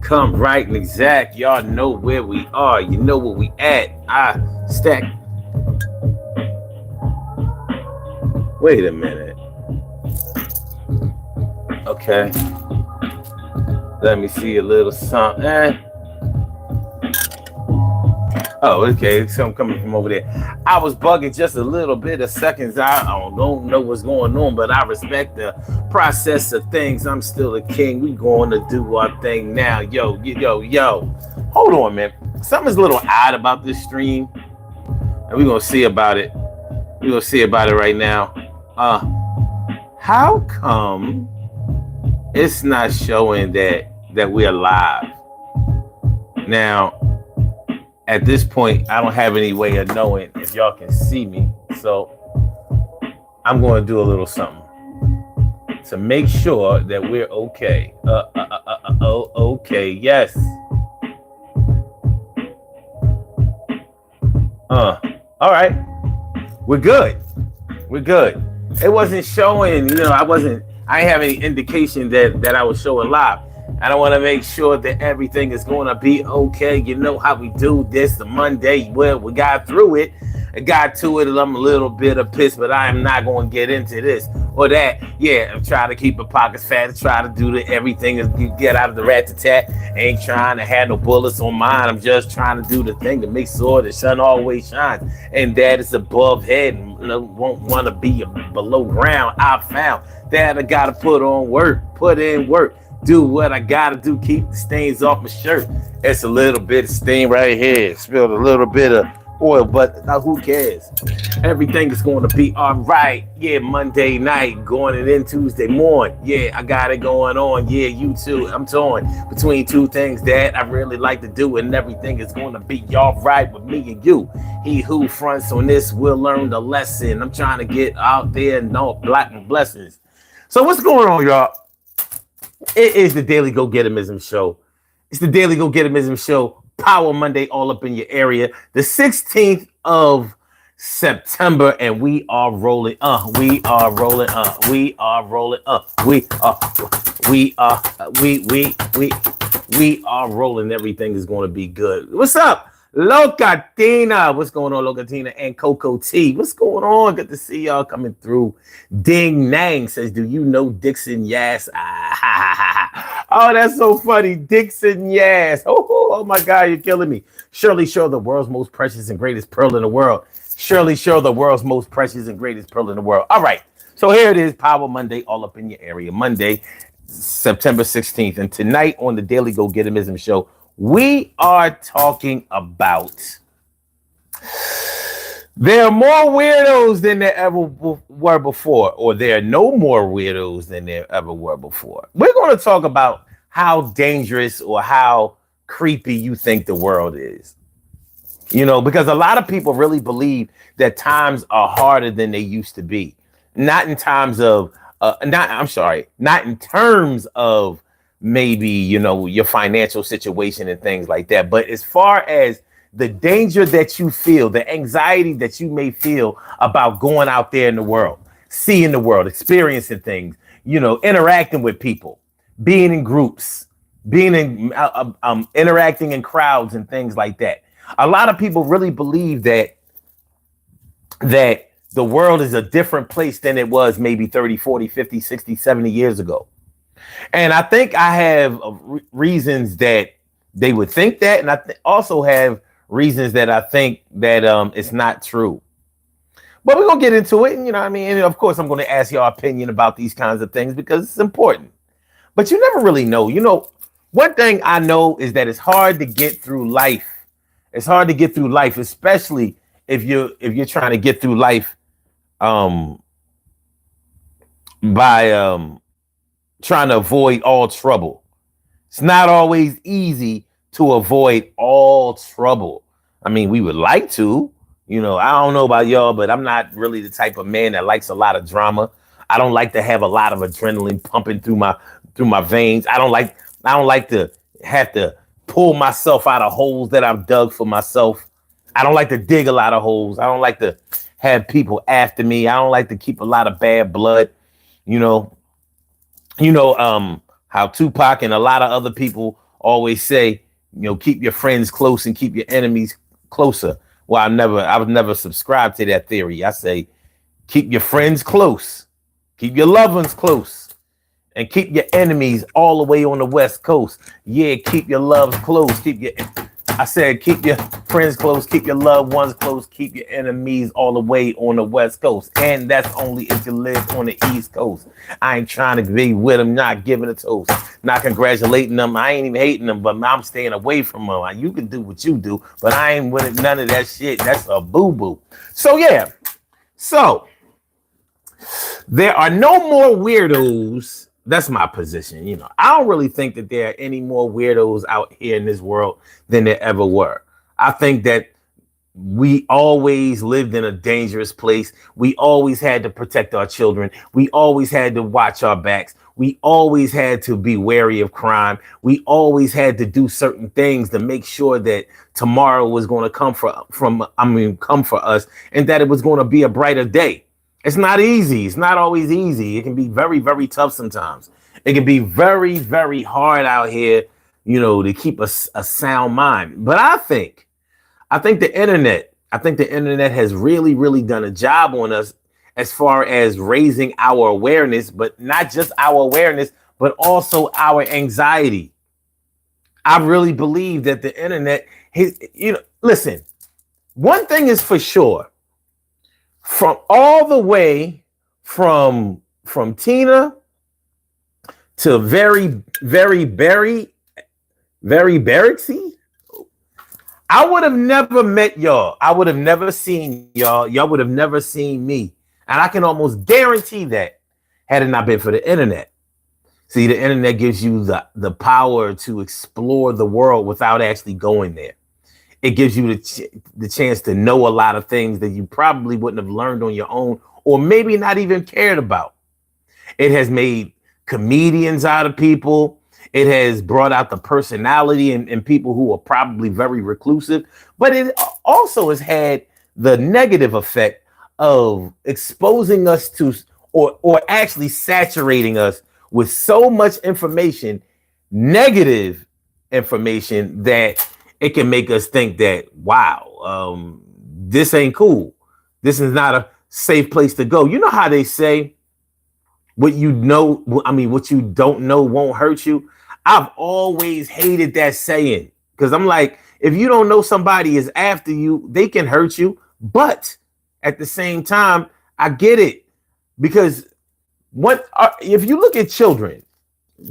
come right and exact. Y'all know where we are. You know where we at. I stack. Wait a minute. Okay. Let me see a little something. Oh, okay. Something coming from over there. I was bugging just a little bit of seconds. I don't know what's going on, but I respect the process of things. I'm still a king. We going to do our thing now. Yo. Hold on, man. Something's a little odd about this stream, and we're gonna see about it. We're gonna see about it right now. How come it's not showing that we're live now? At this point, I don't have any way of knowing if y'all can see me, so I'm going to do a little something to make sure that we're okay. Okay, yes. All right, we're good. We're good. It wasn't showing, I didn't have any indication that I was showing live. I don't want to make sure that everything is going to be okay. You know how we do this. The Monday, well, we got through it. I got to it, and I'm a little bit of pissed, but I am not going to get into this or that. Yeah, I'm trying to keep my pockets fat, try to do everything is get out of the rat-tat. Ain't trying to have no bullets on mine. I'm just trying to do the thing to make sure the sun always shines, and that is above head and won't want to be below ground. I found that I got to put in work. Do what I gotta do, keep the stains off my shirt. It's a little bit of stain right here. Spilled a little bit of oil, but now who cares? Everything is going to be all right. Yeah, Monday night, going in Tuesday morning. Yeah, I got it going on. Yeah, you too. I'm torn between two things that I really like to do, and everything is going to be all right with me and you. He who fronts on this will learn the lesson. I'm trying to get out there and know black and blessings. So what's going on, y'all? It is the Daily Go Getimism Show. It's the Daily Go Getimism Show. Power Monday all up in your area. The 16th of September, and we are rolling. We are rolling. We are rolling. We are rolling. Everything is going to be good. What's up, Locatina? What's going on, Locatina and Coco T? What's going on? Good to see y'all coming through. Ding Nang says, "Do you know Dixon Yass?" Oh, that's so funny, Dixon Yass. Oh my God, you're killing me. Shirley Show, the world's most precious and greatest pearl in the world. Shirley Show, the world's most precious and greatest pearl in the world. All right, so here it is, Power Monday, all up in your area. Monday, September 16th, and tonight on the Daily Go Getimism Show, we are talking about there are more weirdos than there ever were before, or there are no more weirdos than there ever were before. We're going to talk about how dangerous or how creepy you think the world is. Because a lot of people really believe that times are harder than they used to be. Not in times of, not in terms of maybe, your financial situation and things like that. But as far as the danger that you feel, the anxiety that you may feel about going out there in the world, seeing the world, experiencing things, interacting with people, being in groups, being in interacting in crowds and things like that. A lot of people really believe that the world is a different place than it was maybe 30, 40, 50, 60, 70 years ago. And I think I have reasons that they would think that, and I also have reasons that I think that it's not true. But we're going to get into it. And, and of course, I'm going to ask your opinion about these kinds of things because it's important. But you never really know. One thing I know is that it's hard to get through life. It's hard to get through life, especially if you're trying to get through life by trying to avoid all trouble. It's not always easy to avoid all trouble. I mean, we would like to, I don't know about y'all, but I'm not really the type of man that likes a lot of drama. I don't like to have a lot of adrenaline pumping through my veins. I don't like to have to pull myself out of holes that I've dug for myself. I don't like to dig a lot of holes. I don't like to have people after me. I don't like to keep a lot of bad blood. How Tupac and a lot of other people always say, keep your friends close and keep your enemies closer. Well, I've never subscribed to that theory. I say, keep your friends close, keep your loved ones close, and keep your enemies all the way on the West Coast. Yeah, keep your loves close. I said, keep your friends close, keep your loved ones close, keep your enemies all the way on the West Coast. And that's only if you live on the East Coast. I ain't trying to be with them, not giving a toast, not congratulating them. I ain't even hating them, but I'm staying away from them. You can do what you do, but I ain't with none of that shit. That's a boo-boo. So, yeah. So, there are no more weirdos. That's my position. I don't really think that there are any more weirdos out here in this world than there ever were. I think that we always lived in a dangerous place. We always had to protect our children. We always had to watch our backs. We always had to be wary of crime. We always had to do certain things to make sure that tomorrow was going to come for us, and that it was going to be a brighter day. It's not easy. It's not always easy. It can be very, very tough sometimes. It can be very, very hard out here, to keep a sound mind. But I think the internet has really, really done a job on us as far as raising our awareness, but not just our awareness, but also our anxiety. I really believe that the internet, listen, one thing is for sure. From all the way from Tina to very, very Barracksy, I would have never met y'all. I would have never seen y'all. Y'all would have never seen me. And I can almost guarantee that had it not been for the internet. See, the internet gives you the power to explore the world without actually going there. It gives you the chance to know a lot of things that you probably wouldn't have learned on your own, or maybe not even cared about. It has made comedians out of people. It has brought out the personality in people who are probably very reclusive. But it also has had the negative effect of exposing us to, or actually saturating us with so much information, negative information, that it can make us think that, wow, this ain't cool. This is not a safe place to go. You know how they say, what you don't know won't hurt you. I've always hated that saying, because I'm like, if you don't know somebody is after you, they can hurt you. But at the same time, I get it, because if you look at children,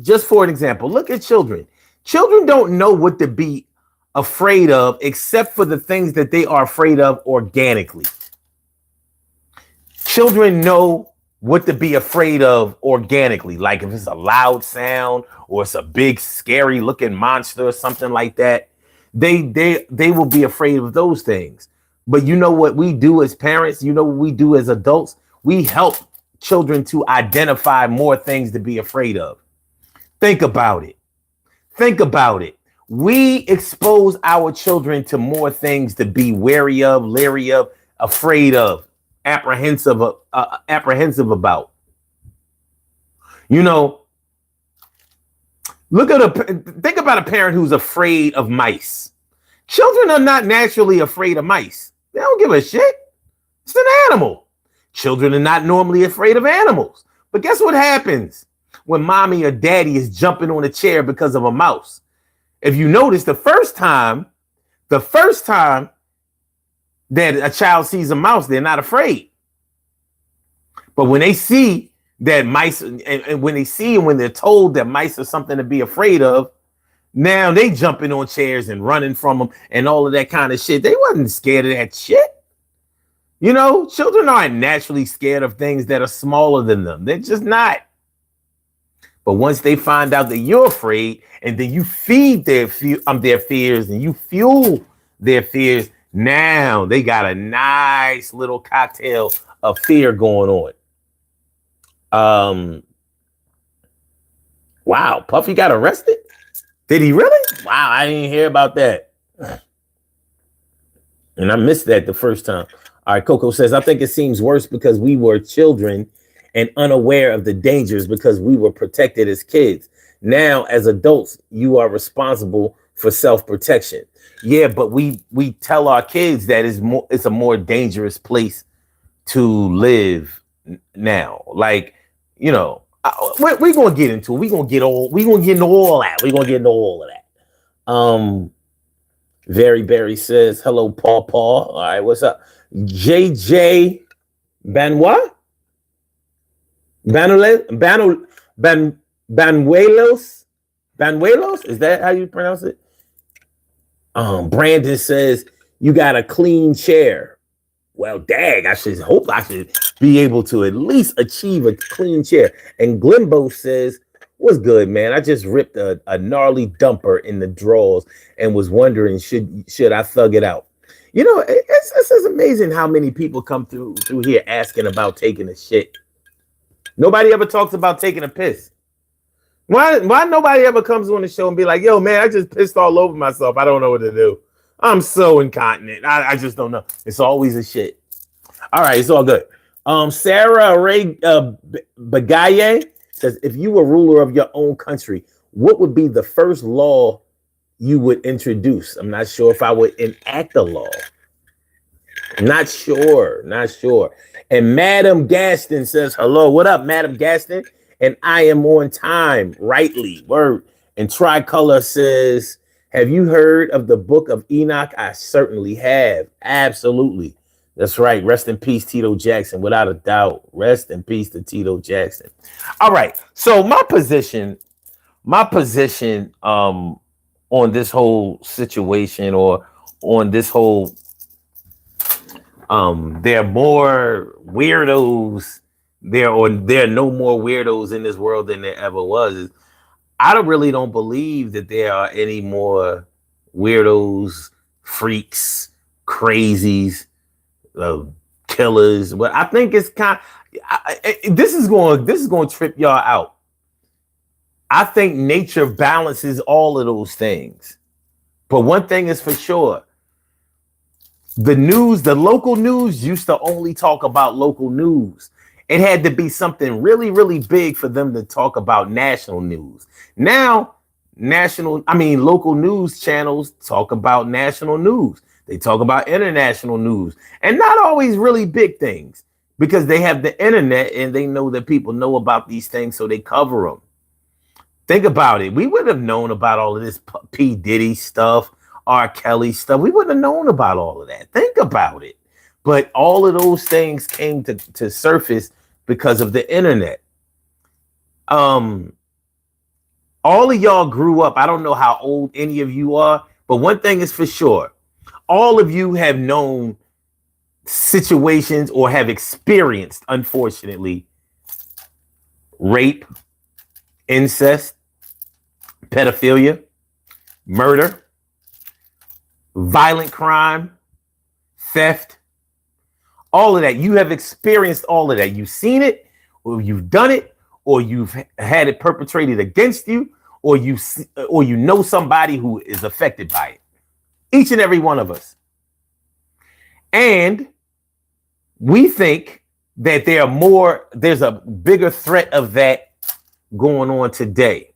just for an example, look at children. Children don't know what to be afraid of, except for the things that they are afraid of organically. Children know what to be afraid of organically, like if it's a loud sound or it's a big scary looking monster or something like that. They will be afraid of those things. But you know what we do as parents, what we do as adults, we help children to identify more things to be afraid of. Think about it. We expose our children to more things to be wary of, leery of, afraid of, apprehensive about. Think about a parent who's afraid of mice. Children are not naturally afraid of mice. They don't give a shit. It's an animal. Children are not normally afraid of animals. But guess what happens when mommy or daddy is jumping on a chair because of a mouse? If you notice, the first time that a child sees a mouse, they're not afraid. But when they see that mice, and when they're told that mice are something to be afraid of, now they jumping on chairs and running from them and all of that kind of shit. They wasn't scared of that shit. Children aren't naturally scared of things that are smaller than them. They're just not. But once they find out that you're afraid, and then you feed their fears and you fuel their fears, now they got a nice little cocktail of fear going on. Wow, Puffy got arrested? Did he really? Wow, I didn't hear about that. And I missed that the first time. All right, Coco says, I think it seems worse because we were children and unaware of the dangers because we were protected as kids. Now, as adults, you are responsible for self-protection. Yeah, but we tell our kids that it's a more dangerous place to live now. Like, we're gonna get into it. We're gonna get into all that. We're gonna get into all of that. Very Berry says, hello, Paul. All right, what's up? JJ Benoit? Banuelos? Banuelos? Is that how you pronounce it? Brandon says, you got a clean chair. Well, dang, I should be able to at least achieve a clean chair. And Glimbo says, what's good, man? I just ripped a gnarly dumper in the drawers and was wondering, should I thug it out? It's amazing how many people come through here asking about taking a shit. Nobody ever talks about taking a piss. Why nobody ever comes on the show and be like, yo, man, I just pissed all over myself. I don't know what to do. I'm so incontinent. I just don't know. It's always a shit. All right, it's all good. Sarah Ray Bagaye says, if you were ruler of your own country, what would be the first law you would introduce? I'm not sure if I would enact a law. Not sure. And Madam Gaston says, hello, what up, Madam Gaston? And I am on time, rightly, word. And Tricolor says, have you heard of the Book of Enoch? I certainly have. Absolutely. That's right. Rest in peace, Tito Jackson, without a doubt. Rest in peace to Tito Jackson. All right. So my position on this whole situation, or on this whole there are more weirdos there are no more weirdos in this world than there ever was. I really don't believe that there are any more weirdos, freaks, crazies, killers. But I think it's this is going to trip y'all out. I think nature balances all of those things. But one thing is for sure. The local news used to only talk about local news. It had to be something really, really big for them to talk about national news. Now, local news channels talk about national news. They talk about international news, and not always really big things, because they have the internet and they know that people know about these things, so they cover them. Think about it. We would have known about all of this P. Diddy stuff, R. Kelly stuff. We wouldn't have known about all of that. Think about it. But all of those things came to surface because of the internet. All of y'all grew up. I don't know how old any of you are, but one thing is for sure. All of you have known situations or have experienced, unfortunately, rape, incest, pedophilia, murder, violent crime, theft, all of that. You have experienced all of that. You've seen it, or you've done it, or you've had it perpetrated against you, or you know somebody who is affected by it. Each and every one of us. And we think that there's a bigger threat of that going on today.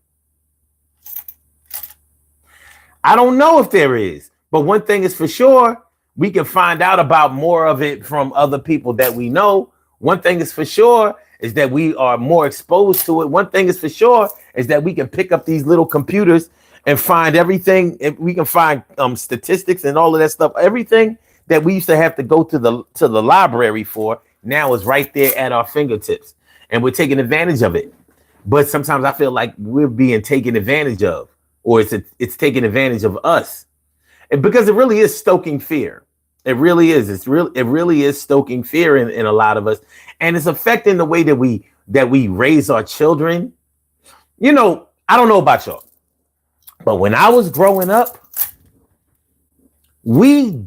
I don't know if there is, but one thing is for sure, we can find out about more of it from other people that we know. One thing is for sure is that we are more exposed to it. One thing is for sure is that we can pick up these little computers and find everything. We can find statistics and all of that stuff. Everything that we used to have to go to the library for now is right there at our fingertips, and we're taking advantage of it. But sometimes I feel like we're being taken advantage of, or it's taking advantage of us, because it really is stoking fear. It really is. It really is stoking fear in a lot of us, and it's affecting the way that we raise our children. I don't know about y'all, but when I was growing up, we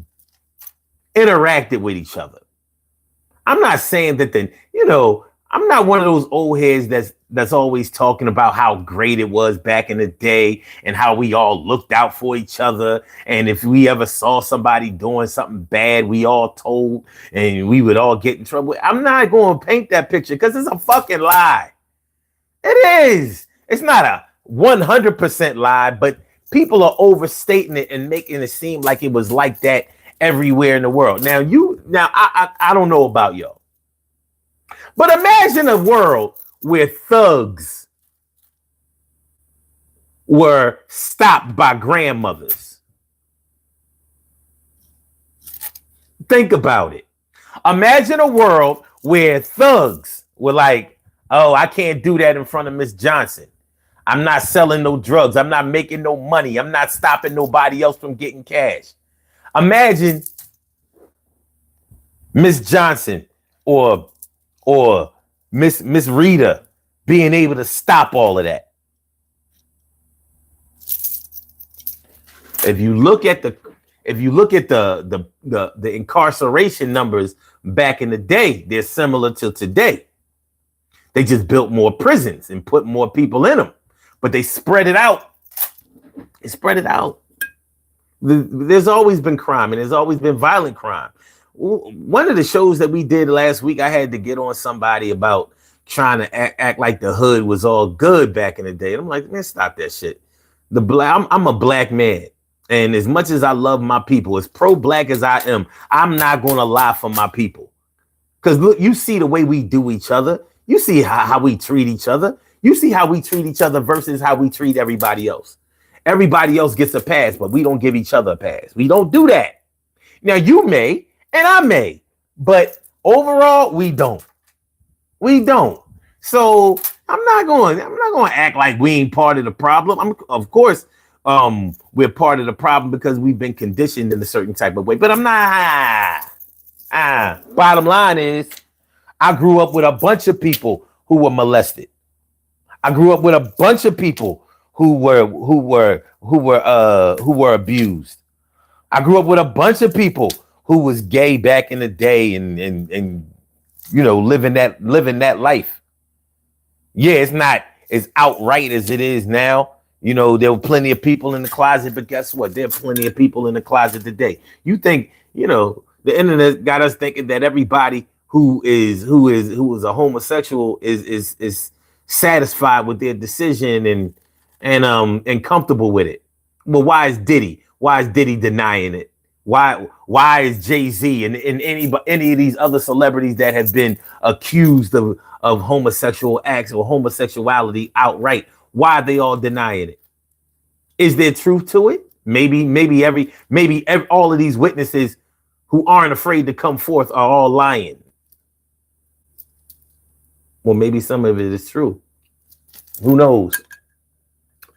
interacted with each other. I'm not saying that I'm not one of those old heads that's always talking about how great it was back in the day and how we all looked out for each other. And if we ever saw somebody doing something bad, we all told and we would all get in trouble. I'm not going to paint that picture because it's a fucking lie. It is. It's not 100% lie, but people are overstating it and making it seem like it was like that everywhere in the world. Now, I don't know about y'all, but imagine a world where thugs were stopped by grandmothers. Think about it. Imagine a world where thugs were like, oh, I can't do that in front of Miss Johnson. I'm not selling no drugs. I'm not making no money. I'm not stopping nobody else from getting cash. Imagine Miss Johnson or Miss Rita being able to stop all of that. If you look at the incarceration numbers back in the day, they're similar to today. They just built more prisons and put more people in them, but they spread it out. There's always been crime, and there's always been violent crime. One of the shows that we did last week, I had to get on somebody about trying to act like the hood was all good back in the day. And I'm like, man, stop that shit. I'm a black man. And as much as I love my people, as pro-black as I am, I'm not going to lie for my people. Because look, you see the way we do each other. You see how we treat each other. You see how we treat each other versus how we treat everybody else. Everybody else gets a pass, but we don't give each other a pass. We don't do that. Now, you may, and I may, but overall, we don't. We don't. So I'm not going to act like we ain't part of the problem. Of course, we're part of the problem because we've been conditioned in a certain type of way. But I'm not. Bottom line is, I grew up with a bunch of people who were molested. I grew up with a bunch of people who were abused. I grew up with a bunch of people who was gay back in the day and you know, living that life. Yeah, it's not as outright as it is now. You know, there were plenty of people in the closet, but guess what? There are plenty of people in the closet today. You think, you know, the internet got us thinking that everybody who is a homosexual is satisfied with their decision and comfortable with it. Well, why is Diddy denying it? Why is Jay-Z and any of these other celebrities that have been accused of homosexual acts or homosexuality outright? Why are they all denying it? Is there truth to it? Maybe all of these witnesses who aren't afraid to come forth are all lying. Well, maybe some of it is true. Who knows?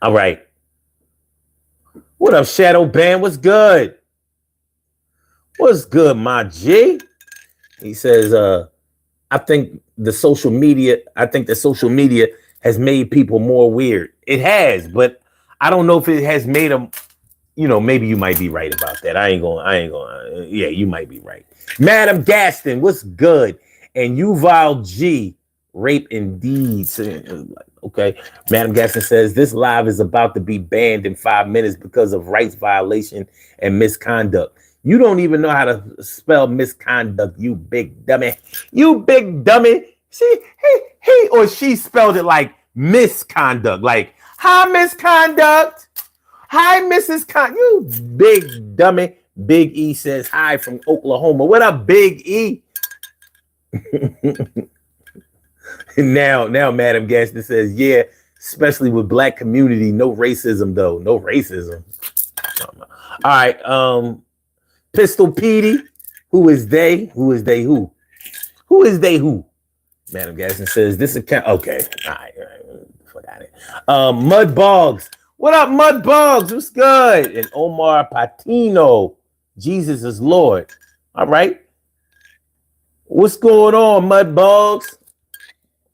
All right. What up, Shadow Band? What's good? What's good, my G? He says, I think the social media has made people more weird. It has, but I don't know if it has made them, you know, maybe you might be right about that. I ain't going. Yeah, you might be right. Madam Gaston, what's good? And Yuval G, rape indeed. Okay. Madam Gaston says this live is about to be banned in 5 minutes because of rights violation and misconduct. You don't even know how to spell misconduct, you big dummy. You big dummy. He or she spelled it like misconduct. Like, hi, misconduct. Hi, Mrs. You big dummy. Big E says hi from Oklahoma. What up, Big E? Now, Madam Gaston says, yeah, especially with black community, no racism, though. No racism. All right. Pistol Petey. Who is they? Who is they who? Who is they who? Madam Gaston says this account. Okay. All right. Forgot it. Mud Boggs. What up, Mud Boggs? What's good? And Omar Patino. Jesus is Lord. All right. What's going on, Mud Boggs?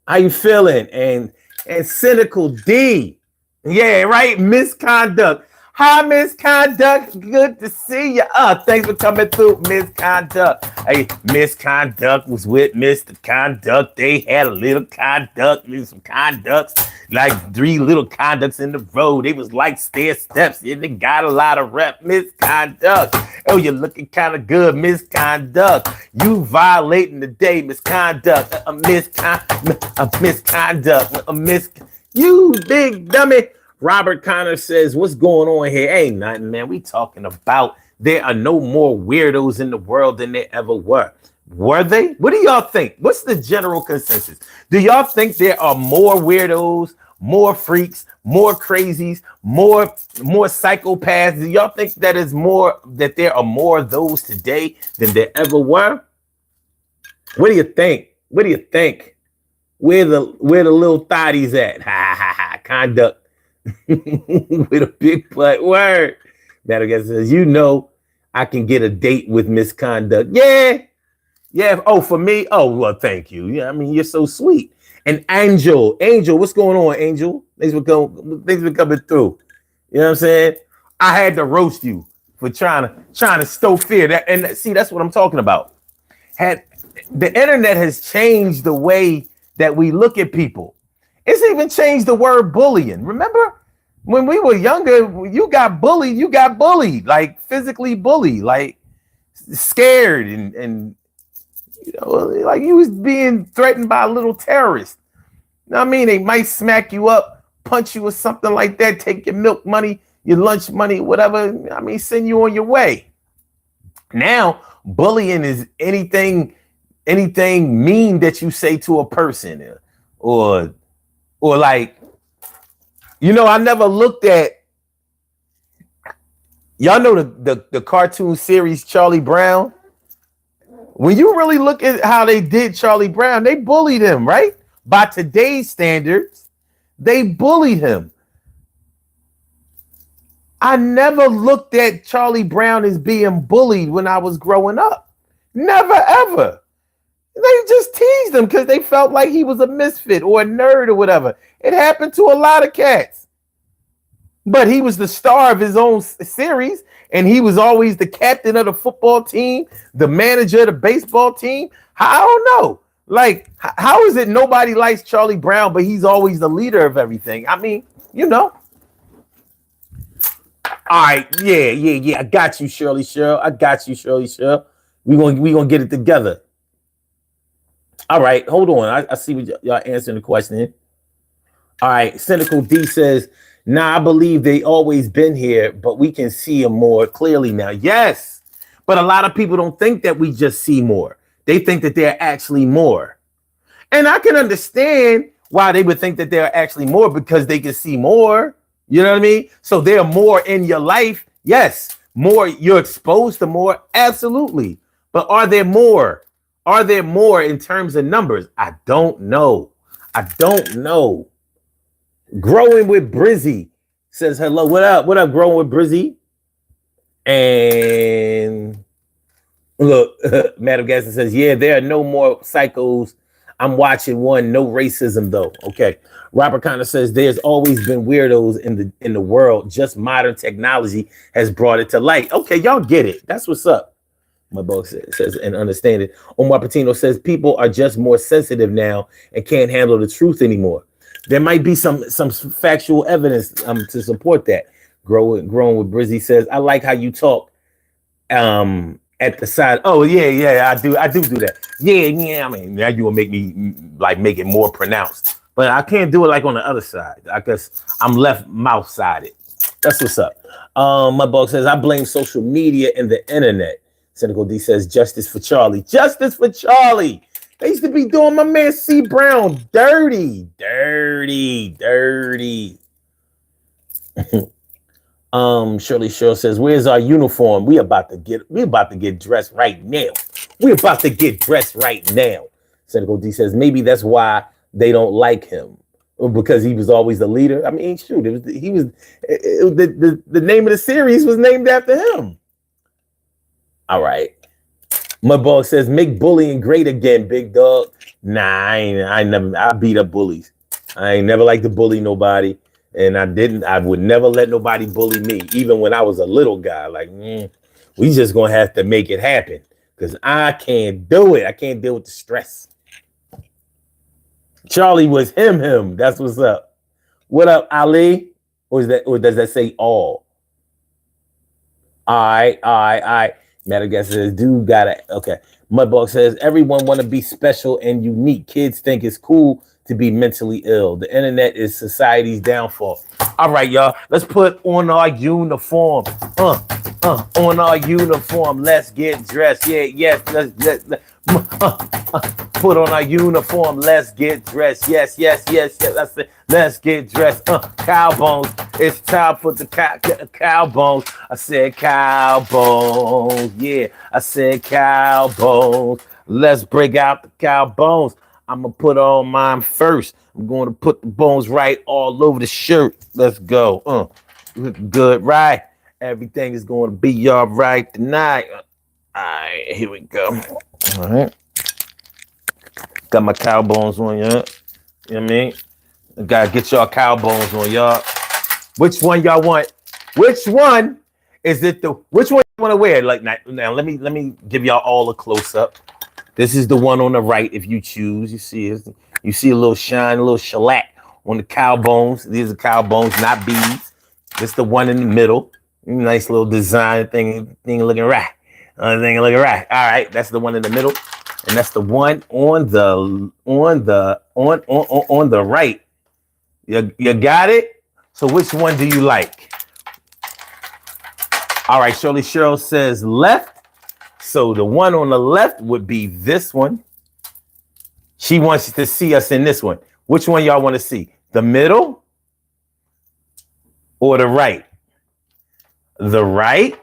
How you feeling? And Cynical D. Yeah, right. Misconduct. Hi, Misconduct. Good to see you. Thanks for coming through, Misconduct. Hey, Misconduct was with Mr. Conduct. They had a little conduct, some conducts, like 3 little conducts in the road. They was like stair steps. Yeah, they got a lot of rep. Misconduct. Oh, you're looking kind of good, Misconduct. You violating the day, Misconduct. Misconduct. You big dummy. Robert Connor says, what's going on here? Ain't nothing, man. We talking about there are no more weirdos in the world than there ever were. Were they? What do y'all think? What's the general consensus? Do y'all think there are more weirdos, more freaks, more crazies, more psychopaths? Do y'all think that there are more of those today than there ever were? What do you think? What do you think? Where the little thotties at? Ha ha ha. Conduct with a big butt. Word. That guy says, I can get a date with misconduct. Yeah. Yeah. Oh, for me? Oh, well, thank you. Yeah, I mean, you're so sweet. And Angel, what's going on, Angel? Thanks for coming through. You know what I'm saying? I had to roast you for trying to stoke fear. And see, that's what I'm talking about. The internet has changed the way that we look at people. It's even changed the word bullying. Remember when we were younger, you got bullied, like physically bullied, like scared and like you was being threatened by a little terrorist. You know what I mean? They might smack you up, punch you or something like that, take your milk money, your lunch money, whatever. I mean, send you on your way. Now, bullying is anything mean that you say to a person or like, I never looked at, y'all know the cartoon series Charlie Brown. When you really look at how they did Charlie Brown, they bullied him, right? By today's standards, they bullied him. I never looked at Charlie Brown as being bullied when I was growing up. Never, ever. They just teased him because they felt like he was a misfit or a nerd or whatever. It happened to a lot of cats. But he was the star of his own series, and he was always the captain of the football team, the manager of the baseball team. I don't know. Like, how is it nobody likes Charlie Brown, but he's always the leader of everything? I mean, All right, yeah. I got you, Shirley Cheryl. We're gonna get it together. All right, hold on. I see what y'all answering the question. All right, Cynical D says, I believe they always been here, but we can see them more clearly now. Yes, but a lot of people don't think that we just see more. They think that they're actually more. And I can understand why they would think that they're actually more, because they can see more. You know what I mean? So they're more in your life. Yes, more. You're exposed to more. Absolutely. But are there more? Are there more in terms of numbers? I don't know. Growing with Brizzy says hello. What up? What up, Growing with Brizzy? And look, Madam Gaston says, yeah, there are no more psychos. I'm watching one. No racism, though. Okay. Robert Connor says there's always been weirdos in the world. Just modern technology has brought it to light. Okay, y'all get it. That's what's up. My boss says and understand it. Omar Patino says people are just more sensitive now and can't handle the truth anymore. There might be some factual evidence to support that. Growing with Brizzy says, I like how you talk at the side. Oh, yeah, I do that. Yeah, I mean, now you will make me like make it more pronounced. But I can't do it like on the other side. I guess I'm left mouth-sided. That's what's up. My boss says, I blame social media and the internet. Cynical D says, justice for Charlie. Justice for Charlie. They used to be doing my man C. Brown dirty. Shirley Cheryl says, where's our uniform? We about to get dressed right now. Cynical D says, maybe that's why they don't like him, because he was always the leader. I mean, shoot, the name of the series was named after him. All right. My boss says, make bullying great again, big dog. Nah, I beat up bullies. I ain't never liked to bully nobody. And I would never let nobody bully me, even when I was a little guy. Like, we just gonna have to make it happen, because I can't do it. I can't deal with the stress. Charlie was him. That's what's up. What up, Ali? Or does that say all? All right. Madagascar says, dude gotta, okay. Mudbug says, everyone want to be special and unique. Kids think it's cool to be mentally ill. The internet is society's downfall. All right, y'all. Let's put on our uniform. On our uniform. Let's get dressed. Yeah, yes. Put on our uniform. Let's get dressed. Yes. That's it. Let's get dressed. Cow bones. It's time for the cow bones. I said cow bones. Yeah, I said cow bones. Let's break out the cow bones. I'm going to put on mine first. I'm going to put the bones right all over the shirt. Let's go. Good, right? Everything is going to be all right tonight. All right, here we go. All right. Got my cow bones on, y'all. You know what I mean? I got to get y'all cow bones on, y'all. Which one y'all want? Which one is it? Which one you want to wear? Like now, let me give y'all all a close up. This is the one on the right. If you choose, you see a little shine, a little shellac on the cow bones. These are cow bones, not beads. This is the one in the middle. Nice little design thing looking right. Thing looking right. All right, that's the one in the middle, and that's the one on the right. You got it. So which one do you like? All right, Shirley Cheryl says left. So the one on the left would be this one. She wants to see us in this one. Which one y'all want to see? The middle or the right? The right,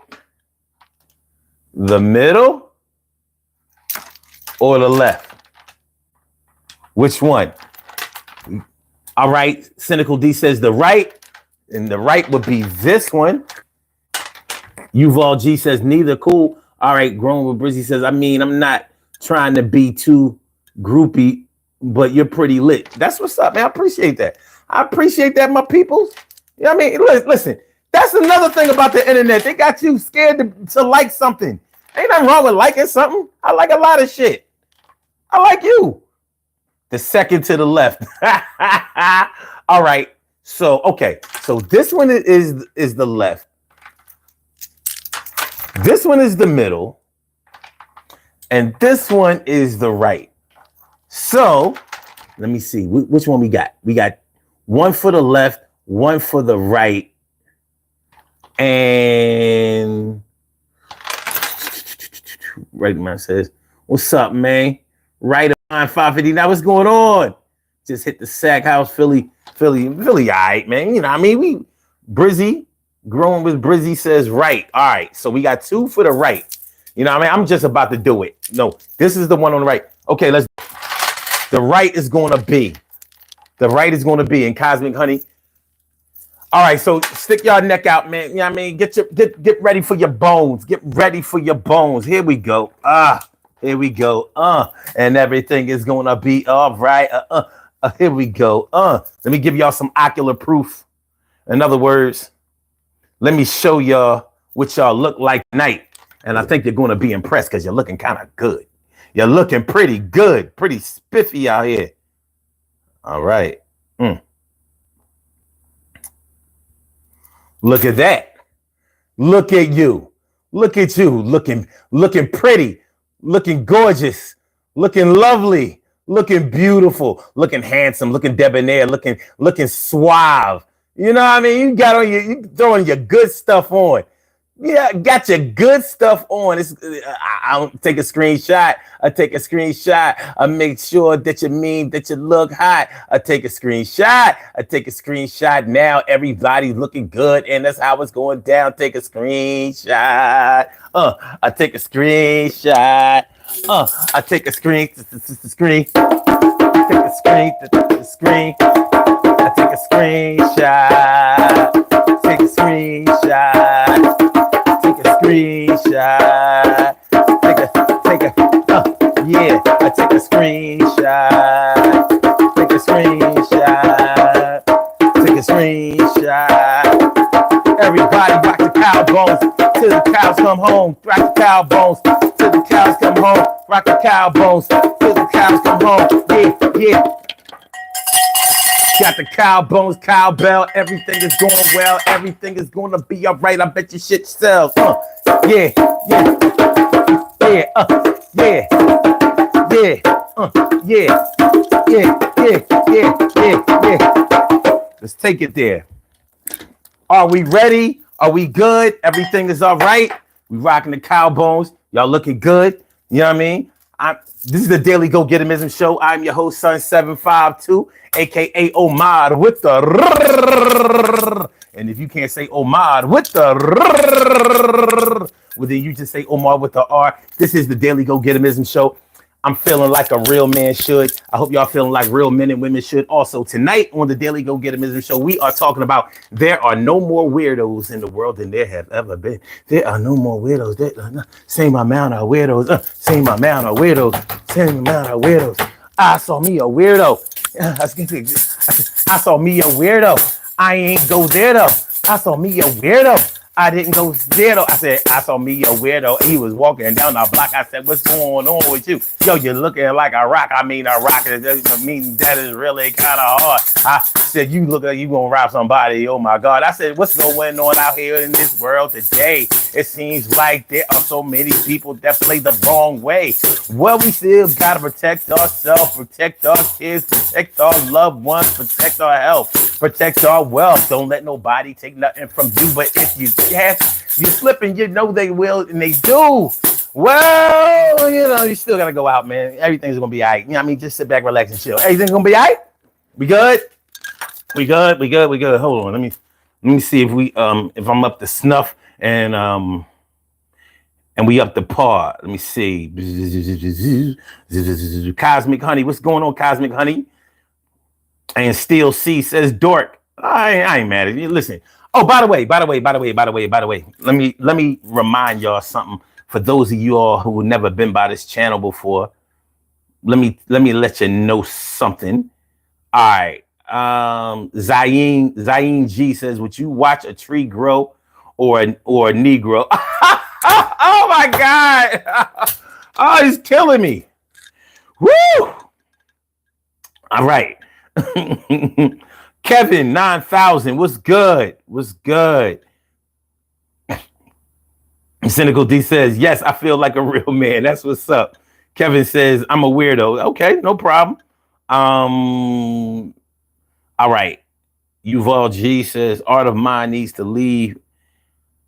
the middle, or the left? Which one? All right, Cynical D says the right, and the right would be this one. Yuval G says neither. Cool. All right, Grown with Brizzy says, I mean, I'm not trying to be too groupie, but you're pretty lit. That's what's up, man. I appreciate that. I appreciate that, my peoples. You know what I mean? Listen, that's another thing about the internet. They got you scared to like something. Ain't nothing wrong with liking something. I like a lot of shit. I like you. The second to the left. All right. So, okay. So this one is the left. This one is the middle. And this one is the right. So, let me see. Which one we got? We got one for the left, one for the right. And Right Man says, what's up, man? Right on 559. What's going on? Just hit the Sack House, Philly, all right, man. You know, I mean, Brizzy, Growing with Brizzy says right. All right, so we got two for the right. You know what I mean? I'm just about to do it. No, this is the one on the right. Okay, the right is going to be. The right is going to be in Cosmic Honey. All right, so stick your neck out, man. You know what I mean? Get ready for your bones. Get ready for your bones. Here we go. Here we go. And everything is going to be all right. Here we go. Let me give y'all some ocular proof. In other words, let me show y'all what y'all look like tonight. And I think you're going to be impressed because you're looking kind of good. You're looking pretty good, pretty spiffy out here. All right. Look at that. Look at you. Look at you. Looking pretty, looking gorgeous, looking lovely, looking beautiful, looking handsome, looking debonair, looking suave. You know what I mean? You throwing your good stuff on. Yeah, got your good stuff on. I don't take a screenshot. I take a screenshot. I make sure that you look hot. I take a screenshot. Now everybody's looking good, and that's how it's going down. Take a screenshot. I take a screenshot. I take a screen. I take a screenshot. Take a screenshot. Take a screenshot. Yeah, I take a screenshot. Take a screenshot. Take a screenshot. Everybody rock the cow bones till the cows come home. Rock the cow bones till the cows come home. Rock the cow bones till the cows come home. Yeah. Got the cow bones, cowbell. Everything is going well. Everything is going to be all right. I bet your shit sells. yeah, yeah, yeah. Let's take it there. Are we ready? Are we good? Everything is all right. We rocking the cow bones. Y'all looking good. You know what I mean? This is the Daily Go Getimism Show. I'm your host, Sun752, aka Omad with the. And if you can't say Omad with the, well, then you just say Omar with the R. This is the Daily Go Getimism Show. I'm feeling like a real man should. I hope y'all feeling like real men and women should. Also, tonight on the Daily Go Getimism Show, we are talking about there are no more weirdos in the world than there have ever been. There are no more weirdos. Same amount of weirdos. Same amount of weirdos. Same amount of weirdos. I saw me a weirdo. I saw me a weirdo. I ain't go there though. I saw me a weirdo. I didn't go there though. I said, I saw me a weirdo. He was walking down the block. I said, what's going on with you? Yo, you're looking like a rock. I mean, a rock is, that is really kind of hard. I said, you look like you gonna rob somebody. Oh my God. I said, what's going on out here in this world today? It seems like there are so many people that play the wrong way. Well, we still gotta protect ourselves, protect our kids, protect our loved ones, protect our health, protect our wealth. Don't let nobody take nothing from you. But if you you're slipping, you know they will, and they do. Well, you know, you still gotta go out, man. Everything's gonna be all right. You know what I mean? Just sit back, relax, and chill. Everything's gonna be all right. We good? We good? Hold on. Let me see if if I'm up to snuff and we up to par. Let me see. Cosmic Honey. What's going on, Cosmic Honey? And Steel C says dork. I ain't mad at you. Listen. Oh, by the way, let me remind y'all something. For those of you all who have never been by this channel before, let me let you know something. All right. Zayn G says, would you watch a tree grow or a Negro? Oh my God. Oh, he's killing me. Woo! All right. Kevin 9000, what's good? What's good? Cynical D says, yes, I feel like a real man. That's what's up. Kevin says, I'm a weirdo. Okay, no problem. All right. Yuval G says, art of mine needs to leave.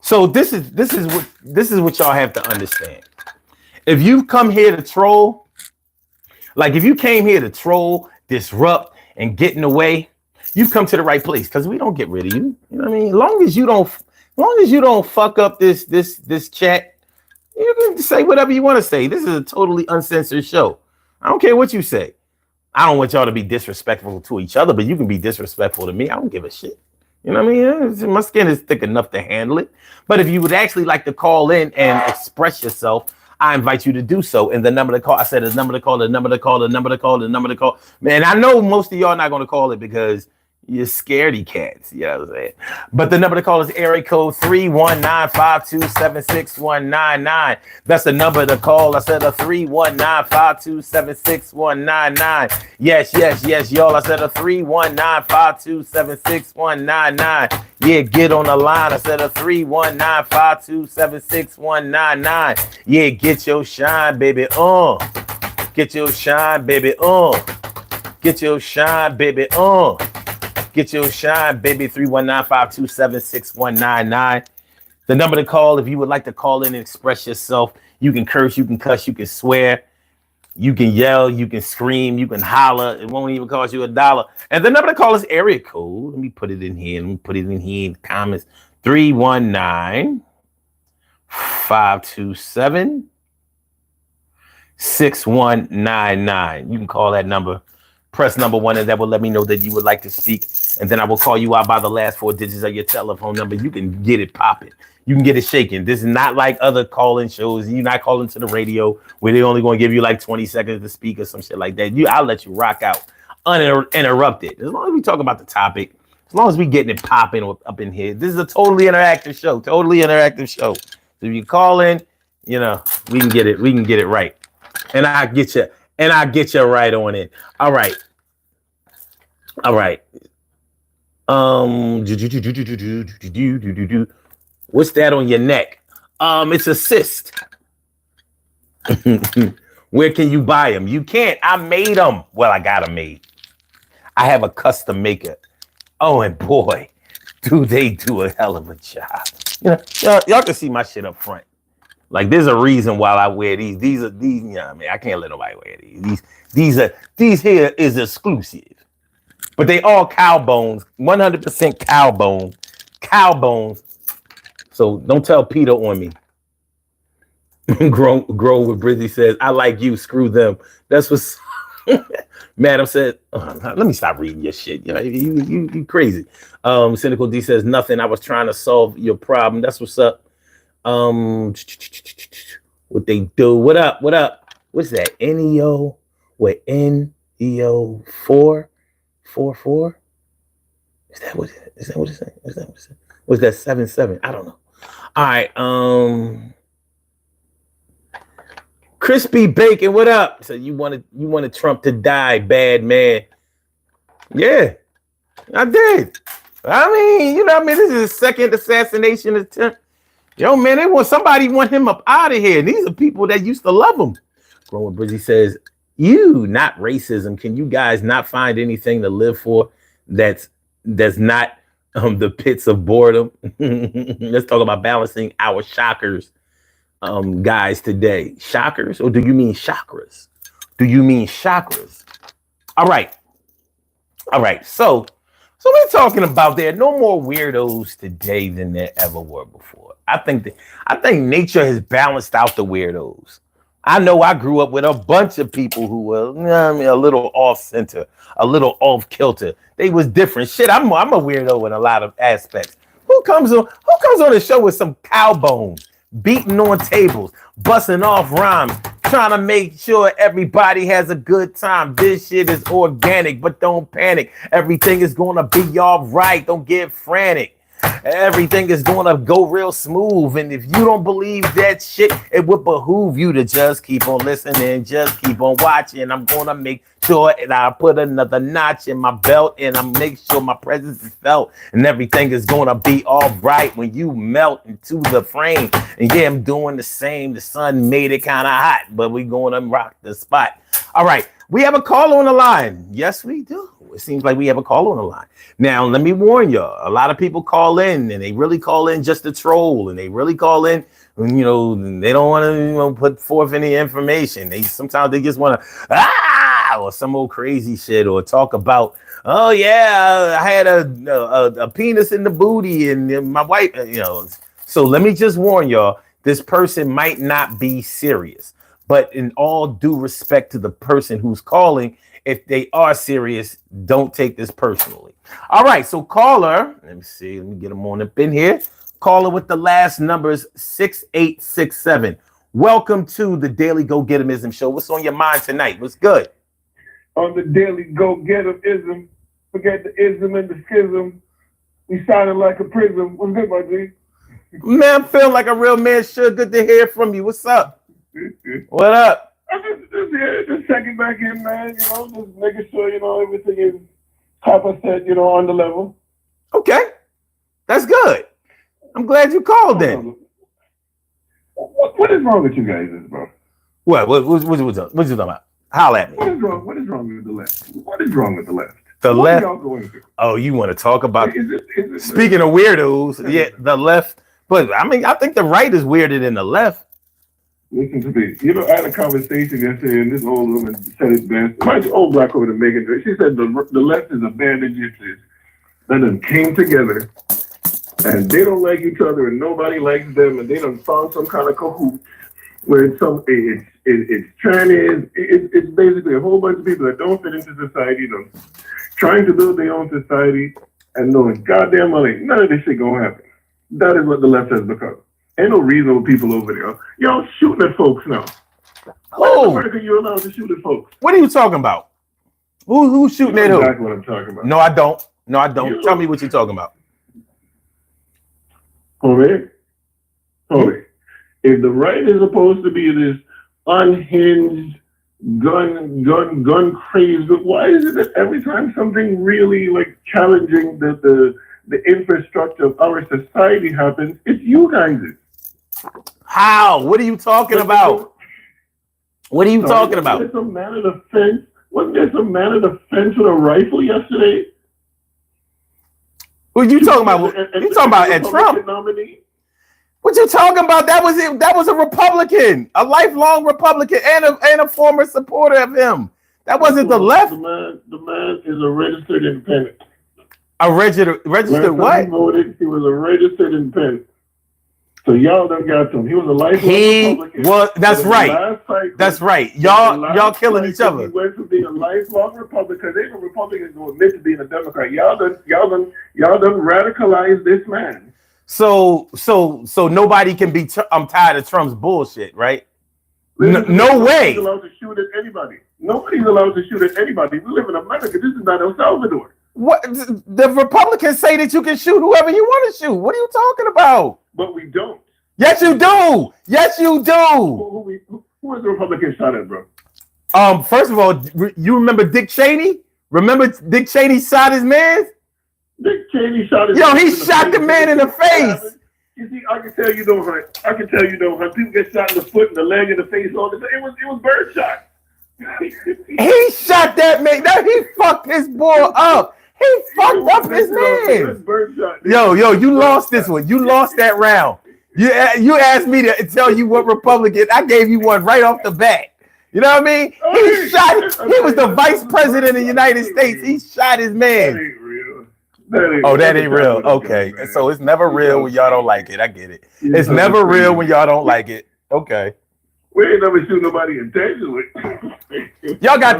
So this is what y'all have to understand. If you've come here to troll, like if you came here to troll, disrupt, and get in the way, you've come to the right place, because we don't get rid of you. You know what I mean? As long as you don't fuck up this chat, you can say whatever you want to say. This is a totally uncensored show. I don't care what you say. I don't want y'all to be disrespectful to each other, but you can be disrespectful to me. I don't give a shit. You know what I mean? My skin is thick enough to handle it. But if you would actually like to call in and express yourself, I invite you to do so. And the number to call, I said the number to call. Man, I know most of y'all not going to call it because you're scaredy cats, you know what I'm saying? But the number to call is area code 319-527-6199. That's the number to call. I said a 319-527-6199. Yes, y'all. I said a 319-527-6199. Yeah, get on the line. I said a 319-527-6199. Yeah, get your shine, baby. Get your shine, baby. Get your shine, baby. Get your shine, baby. 319-527-6199. The number to call if you would like to call in and express yourself. You can curse, you can cuss, you can swear, you can yell, you can scream, you can holler. It won't even cost you $1. And the number to call is area code. Let me put it in here. Let me put it in here in the comments. 319-527-6199. You can call that number. Press number 1, and that will let me know that you would like to speak. And then I will call you out by the last 4 digits of your telephone number. You can get it popping. You can get it shaking. This is not like other call-in shows. You're not calling to the radio where they're only going to give you like 20 seconds to speak or some shit like that. I'll let you rock out uninterrupted. As long as we talk about the topic, as long as we getting it popping up in here. This is a totally interactive show. So if you call in, you know, we can get it right. And I get you right on it. All right. What's that on your neck? It's a cyst. Where can you buy them? You can't. I made them. Well, I got them made. I have a custom maker. Oh, and boy, do they do a hell of a job. Y'all can see my shit up front. Like, there's a reason why I wear these. These, you know what I mean? I can't let nobody wear these. These here is exclusive. But they all cow bones, 100% cow bones. So don't tell Peter on me. Grow with Brizzy says, I like you, screw them. That's what's Madam said, let me stop reading your shit. You know, you crazy. Cynical D says, nothing. I was trying to solve your problem. That's what's up. What they do. What up? What's that? NEO? What NEO 444? Is that what it's saying? Was that 77? I don't know. All right. Crispy Bacon, what up? So you wanted Trump to die, bad man. Yeah, I did. I mean, you know what I mean? This is a second assassination attempt. Yo, man, somebody want him up out of here. These are people that used to love him. Growing Bridgie says, not racism. Can you guys not find anything to live for that's not the pits of boredom? Let's talk about balancing our shockers. Guys today, shockers, or do you mean chakras? All right. So we're talking about there are no more weirdos today than there ever were before. I think nature has balanced out the weirdos. I know I grew up with a bunch of people who were, a little off center, a little off kilter. They was different. Shit, I'm a weirdo in a lot of aspects. Who comes on the show with some cow bones? Beating on tables, busting off rhymes, trying to make sure everybody has a good time. This shit is organic, but don't panic. Everything is gonna be all right. Don't get frantic. Everything is gonna go real smooth. And if you don't believe that shit, it would behoove you to just keep on listening, just keep on watching. I'm gonna make sure that I put another notch in my belt, and I make sure my presence is felt, and everything is gonna be all right when you melt into the frame. And yeah, I'm doing the same. The sun made it kind of hot, but we gonna rock the spot. All right, we have a caller on the line. Yes, we do. It seems like we have a caller on the line. Now, let me warn you, a lot of people call in, and they really call in just to troll, and they really call in, they don't want to put forth any information. Sometimes they just want to or some old crazy shit, or talk about, oh yeah, I had a penis in the booty, and my wife, So let me just warn y'all, this person might not be serious, but in all due respect to the person who's calling, if they are serious, don't take this personally. All right, so caller, let me get them on up in here. Caller with the last numbers 6867. Welcome to the Daily Go Get-Emism Show. What's on your mind tonight? What's good? On the Daily Go Get-Emism, forget the ism and the schism. We sounded like a prism. What's good, my G? Man, I'm feeling like a real man should. Good to hear from you. What's up? What up? I'm just checking back in, man. Just making sure, everything is, Papa said, on the level. Okay. That's good. I'm glad you called then. What is wrong with you guys, bro? What you talking about? Holla at me. What is wrong with the left? What is wrong with the left? The what left? Are y'all going through? Oh, you want to talk about... Is speaking of weirdos, yeah, the left. But, I think the right is weirder than the left. Listen to me. I had a conversation yesterday, and this old woman said it best. My old black woman, Megan, she said the left is a band of gypsies that done came together, and they don't like each other, and nobody likes them, and they done found some kind of cahoot where it's trannies. It's basically a whole bunch of people that don't fit into society, trying to build their own society, and knowing goddamn well ain't none of this shit gonna happen. That is what the left has become. Ain't no reasonable people over there. Y'all shooting at folks now. Oh, Why are you allowed to shoot at folks? What are you talking about? Who's shooting at who? Exactly what I'm talking about. No, I don't. Tell me what you're talking about. Homie, if the right is supposed to be this unhinged, gun crazed, why is it that every time something really challenging the infrastructure of our society happens, it's you guys? How? What are you talking about? What are you talking about? Wasn't there some man at the fence with a rifle yesterday? What you talking about? You talking about at Trump? Nominee? What you talking about? That was it. That was a Republican, a lifelong Republican, and a former supporter of him. That wasn't the left. The man is a registered independent. A registered what? He was a registered independent. So y'all done got him. He was a lifelong Republican. Well, that's right. That's right. Y'all killing each other. He went from being a lifelong Republican. Even Republicans will admit to being a Democrat. Y'all done radicalized this man. So nobody can be. I'm tired of Trump's bullshit, right? No way. Nobody's allowed to shoot at anybody. Nobody's allowed to shoot at anybody. We live in America. This is not El Salvador. What the Republicans say that you can shoot whoever you want to shoot. What are you talking about? But we don't. Yes, you do. Yes, you do. Who was the Republican shot at, bro? First of all, you remember Dick Cheney? Remember Dick Cheney shot his man? Dick Cheney shot his man. Yo, he shot the man in the face. You see, I can tell you don't hunt. People get shot in the foot and the leg and the face all the time. It was bird shot. He shot that man. Now he fucked his boy up. He fucked up his man. Yo, you lost this one. You lost that round. You asked me to tell you what Republican. I gave you one right off the bat. You know what I mean? He was the vice president of the United States. He shot his man. That ain't real. That ain't real. Okay. So it's never real when y'all don't like it. I get it. It's never real when y'all don't like it. Okay. We ain't never shoot nobody intentionally. Y'all got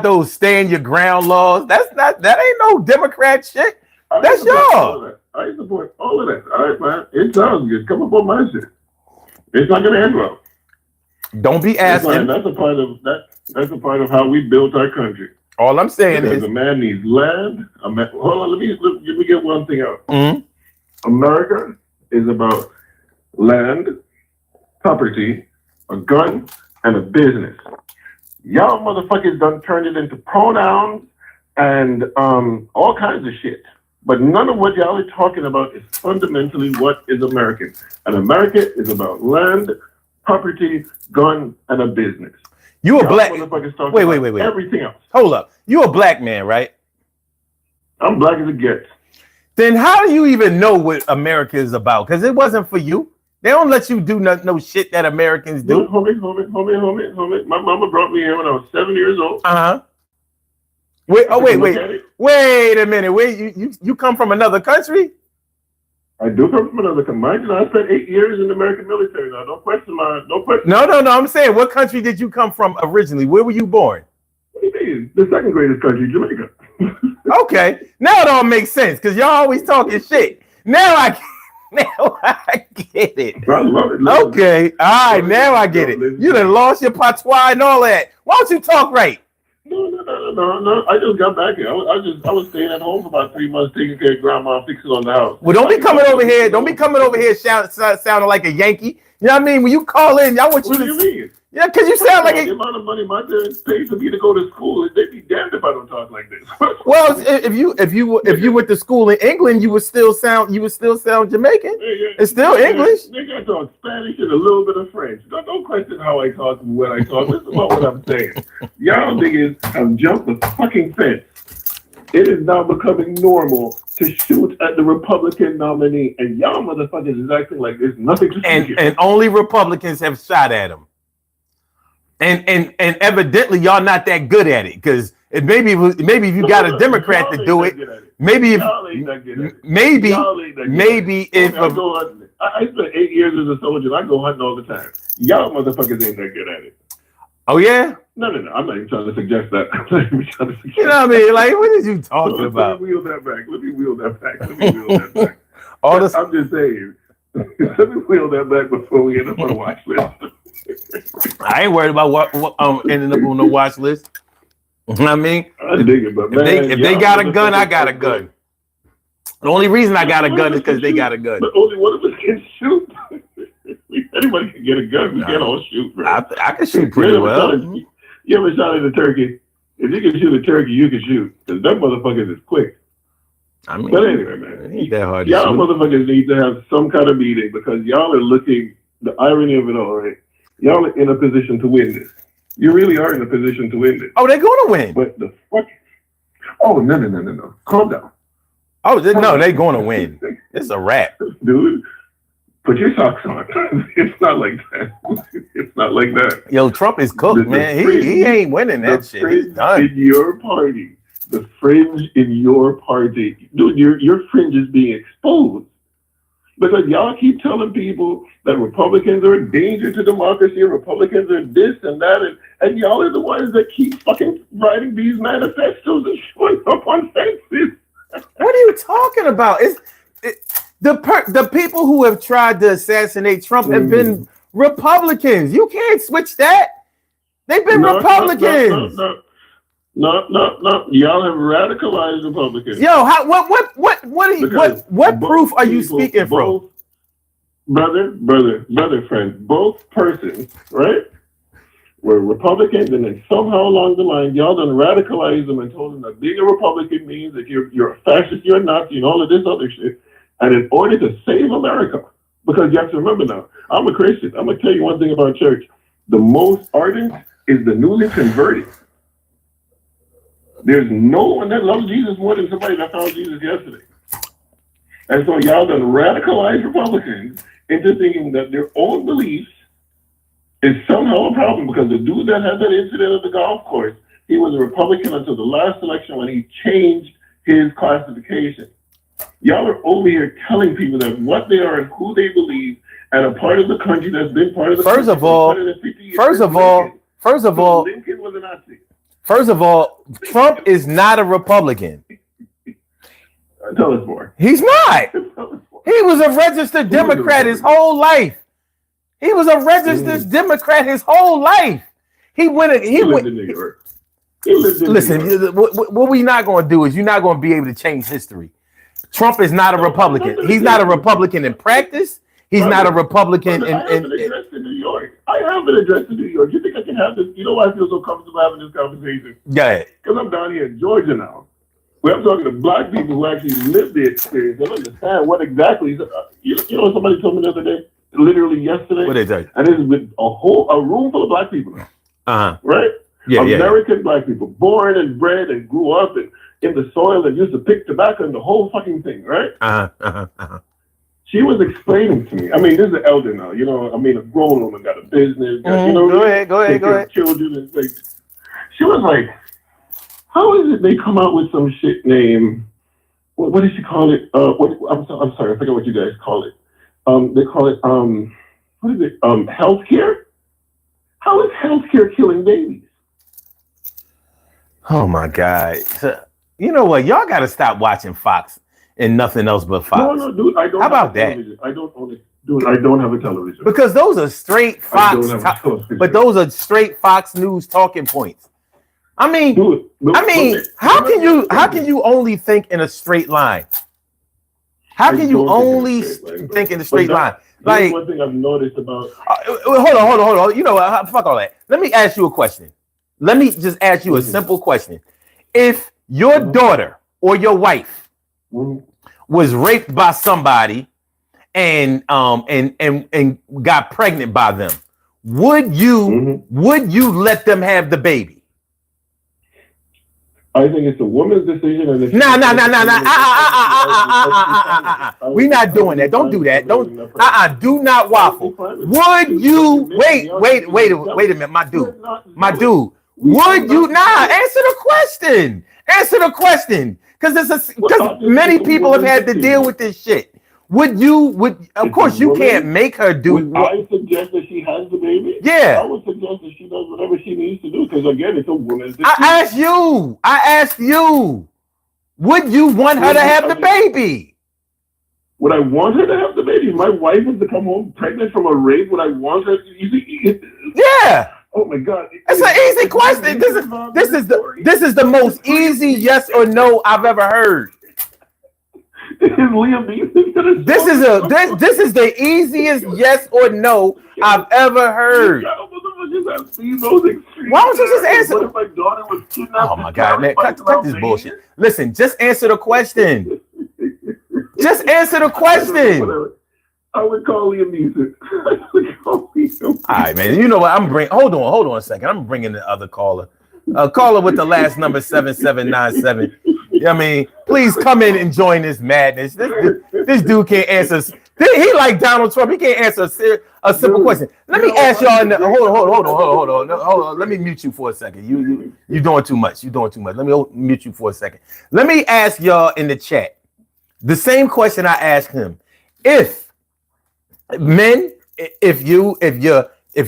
those stand your ground laws. That ain't no Democrat shit. That's y'all. I support all of that. All right, man. It sounds good. Come up on my shit. It's not gonna end well. Don't be asking. That's a part of that. That's a part of how we built our country. All I'm saying is a man needs land. Hold on, let me get one thing out. Mm-hmm. America is about land, property, a gun, and a business. Y'all motherfuckers done turned it into pronouns and all kinds of shit. But none of what y'all are talking about is fundamentally what is American. And America is about land, property, gun, and a business. You a black? Wait. Everything else. Hold up. You a black man, right? I'm black as it gets. Then how do you even know what America is about? Because it wasn't for you. They don't let you do no shit that Americans do. Homie. My mama brought me here when I was 7 years old. Uh-huh. Wait a minute. Wait, you come from another country? I do come from another country. I spent 8 years in the American military. Now, don't question. No. I'm saying, what country did you come from originally? Where were you born? What do you mean? The second greatest country, Jamaica. Okay, now it all makes sense because y'all always talking shit. Now I get it. I love it. Okay, all right, now I get it. You done lost your patois and all that. Why don't you talk right? No. I just got back here. I was staying at home for about 3 months, taking care of grandma, fixing on the house. Well, don't be coming over here. Don't be coming over here sounding like a Yankee. You know what I mean? When you call in, I want you to. What do you mean? Yeah, because you sound like the amount of money my parents paid for me to go to school. They'd be damned if I don't talk like this. Well, if you went to school in England, you would still sound Jamaican. It's still English. They got to talk Spanish and a little bit of French. Don't question how I talk and when I talk. Listen about what I'm saying. Y'all niggas have jumped the fucking fence. It is now becoming normal to shoot at the Republican nominee, and y'all motherfuckers is acting like there's nothing to shoot at. And only Republicans have shot at him. And evidently y'all not that good at it because maybe if you got a Democrat to do it, maybe if I spent 8 years as a soldier. I go hunting all the time. Y'all motherfuckers ain't that good at it. Oh yeah? No. I'm not even trying to suggest that. You know what I mean? Like, what are you talking about? Let me wheel that back. I'm just saying. Let me wheel that back before we end up on a watch list. I ain't worried about what ending up on the watch list. You know what I mean? I dig it, but if they got a gun, I got a gun. The only reason I got a gun is because they got a gun. But only one of us can shoot. Anybody can get a gun. We can't all shoot, bro. I can shoot pretty well. You ever shot at a turkey? If you can shoot a turkey, you can shoot. Because that motherfucker is quick. I mean, but anyway, man. It ain't that hard. Y'all motherfuckers need to have some kind of meeting because y'all are looking. The irony of it all, right? Y'all are in a position to win this. You really are in a position to win this. Oh, they're gonna win. But the fuck? Oh no! Calm down. Oh no, they're gonna win. It's a wrap, dude. Put your socks on. It's not like that. It's not like that. Yo, Trump is cooked, man. He ain't winning that shit. He's done. In your party, the fringe in your party, dude, your fringe is being exposed because y'all keep telling people that Republicans are a danger to democracy, and Republicans are this and that, and y'all are the ones that keep fucking writing these manifestos and showing up on fences. What are you talking about? The people who have tried to assassinate Trump have been Republicans. You can't switch that. They've been Republicans. No. Y'all have radicalized Republicans. Yo, what proof are you speaking from? Brother, friend, both persons, right, were Republicans, and then somehow along the line, y'all done radicalized them and told them that being a Republican means that you're a fascist, you're a Nazi, and all of this other shit. And in order to save America, because you have to remember now, I'm a Christian. I'm gonna tell you one thing about church: the most ardent is the newly converted. There's no one that loves Jesus more than somebody that found Jesus yesterday. And so y'all done radicalized Republicans into thinking that their own beliefs is somehow a problem because the dude that had that incident at the golf course, he was a Republican until the last election when he changed his classification. Y'all are over here telling people that what they are and who they believe and a part of the country that's been part of the First of all, Lincoln was a Nazi. First of all, Trump is not a Republican. Tell us more. He's not. He was a registered Democrat his whole life. He was a registered Democrat his whole life. He lived in New York. Listen, what we're not going to do is you're not going to be able to change history. Trump is not a Republican. He's not a Republican in practice. He's not a Republican in. I have an address in New York. You think I can have this? You know why I feel so comfortable having this conversation? Yeah. Because I'm down here in Georgia now. Where I'm talking to black people who actually live the experience and understand what exactly. You know, somebody told me the other day, literally yesterday. What they tell you? And this is with a room full of black people now. Right? Yeah, American black people, born and bred and grew up in the soil and used to pick tobacco and the whole fucking thing, right? She was explaining to me. I mean, this is an elder now. You know, I mean, a grown woman got a business. You know, go ahead. Children and things. She was like, "How is it they come out with some shit name? What did she call it? I'm sorry, I forget what you guys call it. They call it what is it? Healthcare. How is healthcare killing babies? Oh my God! You know what? Y'all got to stop watching Fox and nothing else but Fox. No, dude, I don't. How about that? I don't own it. Dude, I don't have a television. Because those are straight Fox, but those are straight Fox News talking points. I mean, how can you only think in a straight line? How can you only think in a straight line? Like one thing I've noticed about. Hold on. You know what? Fuck all that. Let me ask you a question. Let me just ask you a simple question. If your daughter or your wife was raped by somebody and got pregnant by them, would you let them have the baby? I think it's a woman's decision. And No. We're not doing that. Don't do that. Do not waffle. Would you wait a minute, my dude. Would you answer the question? Because many people have had to deal with this shit. Of course you can't make her do. I suggest that she has the baby. Yeah. I would suggest that she does whatever she needs to do because again, it's a woman's decision. I asked you. Would you want her to have the baby? Would I want her to have the baby? My wife was to come home pregnant from a rape. Would I want her to? Yeah. Oh my God! It's an easy question. This is the most easy yes or no I've ever heard. This is the easiest yes or no I've ever heard. Why don't you just answer? What if my daughter was kidnapped? Oh my God, man! Cut this bullshit. Listen, just answer the question. Just answer the question. I would call you music. All right, man. You know what? Hold on a second. I'm bringing the other caller. Caller with the last number 7797. I mean, please come in and join this madness. This dude can't answer. He like Donald Trump. He can't answer a simple question. Let me ask y'all. Hold on. Let me mute you for a second. You doing too much. Let me mute you for a second. Let me ask y'all in the chat the same question I asked him. If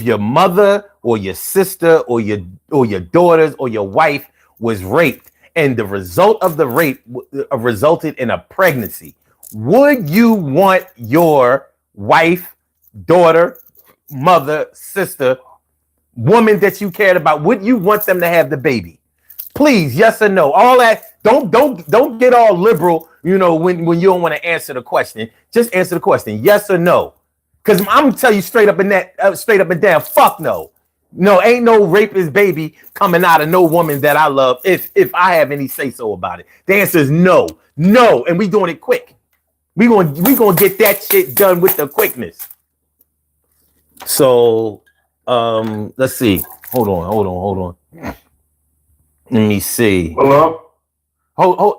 your mother or your sister or your daughters or your wife was raped and the result of the rape resulted in a pregnancy, would you want your wife, daughter, mother, sister, woman that you cared about, would you want them to have the baby? Please, yes or no. All that. Don't get all liberal, when you don't want to answer the question. Just answer the question, yes or no. Because I'm gonna tell you straight up and down, fuck no. No, ain't no rapist baby coming out of no woman that I love if I have any say so about it. The answer is no, and we doing it quick. We gonna get that shit done with the quickness. So let's see. Hold on. Let me see. Hello?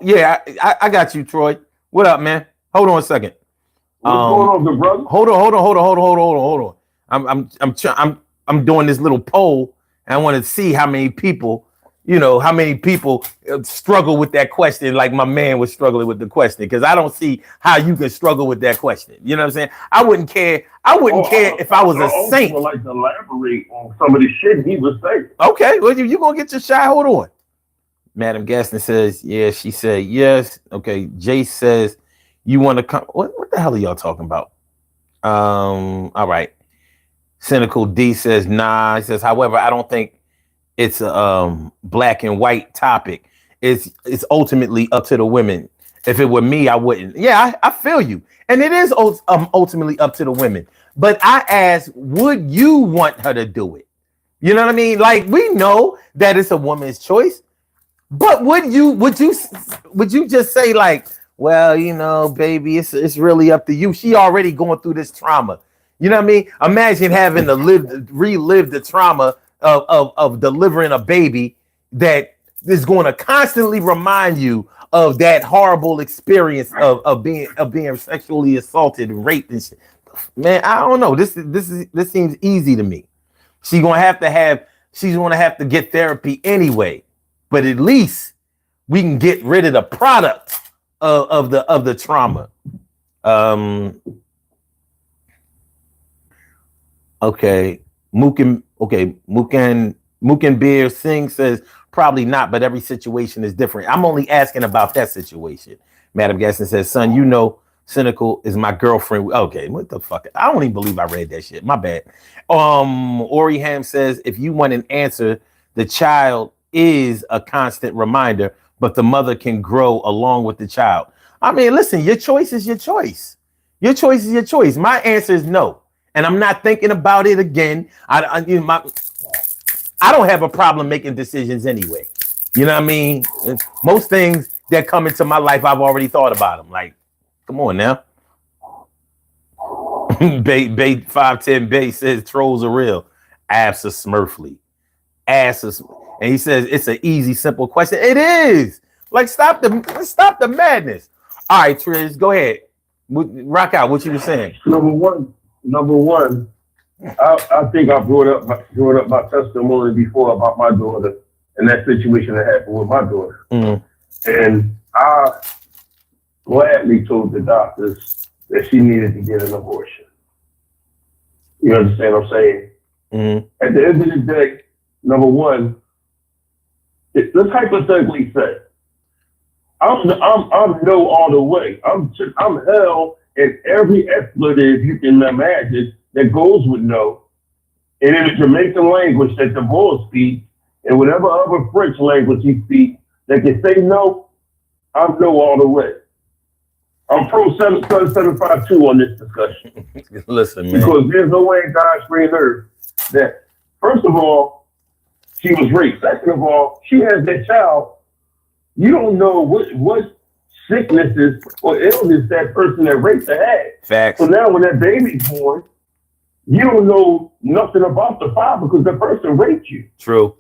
Yeah, I got you, Troy. What up, man? Hold on a second. What's going on, good brother? Hold on. I'm doing this little poll, and I want to see how many people struggle with that question, like my man was struggling with the question, because I don't see how you can struggle with that question. You know what I'm saying? I wouldn't care if I was a saint. I would like to elaborate on some of the shit he was saying. Okay, well, you gonna get your shot. Hold on. Madam Gaston says, yeah, she said yes. Okay, Jace says, you want to come? What the hell are y'all talking about? All right. Cynical D says, nah. He says, however, I don't think it's a black and white topic. It's ultimately up to the women. If it were me, I wouldn't. Yeah, I feel you. And it is ultimately up to the women. But I asked, would you want her to do it? You know what I mean? Like, we know that it's a woman's choice. But would you just say, like, well, baby, it's really up to you. She already going through this trauma. You know what I mean? Imagine having to relive the trauma of delivering a baby that is going to constantly remind you of that horrible experience of being sexually assaulted and raped and shit. Man, I don't know. This seems easy to me. She's gonna have to get therapy anyway. But at least we can get rid of the product of the trauma. Okay. Mukin Beer Singh says probably not, but every situation is different. I'm only asking about that situation. Madam Gaston says, son, Cynical is my girlfriend. Okay, what the fuck? I don't even believe I read that shit. My bad. Ori Ham says, if you want an answer, the child is a constant reminder, but the mother can grow along with the child. I mean, listen, your choice is your choice. Your choice is your choice. My answer is no, and I'm not thinking about it again. I don't have a problem making decisions anyway. You know what I mean? Most things that come into my life, I've already thought about them. Like, come on now. Bay 510 Bay says trolls are real. Smurfly. And he says it's an easy, simple question. It is. Like, stop the madness. All right, Trish, go ahead. Rock out what you were saying. Number one, I think I brought up my testimony before about my daughter and that situation that happened with my daughter. Mm-hmm. And I gladly told the doctors that she needed to get an abortion. You understand what I'm saying? Mm-hmm. At the end of the day, number one, let's hypothetically say, I'm no all the way. I'm hell in every expletive you can imagine that goes with no. And in the Jamaican language that the boy speaks, and whatever other French language he speaks, that can say no, I'm no all the way. I'm pro 752 on this discussion. Listen, man. Because there's no way in God's green earth that, first of all, she was raped. Second of all, she has that child. You don't know what sicknesses or illness that person that raped her had. Facts. So now when that baby's born, you don't know nothing about the father because the person raped you. True.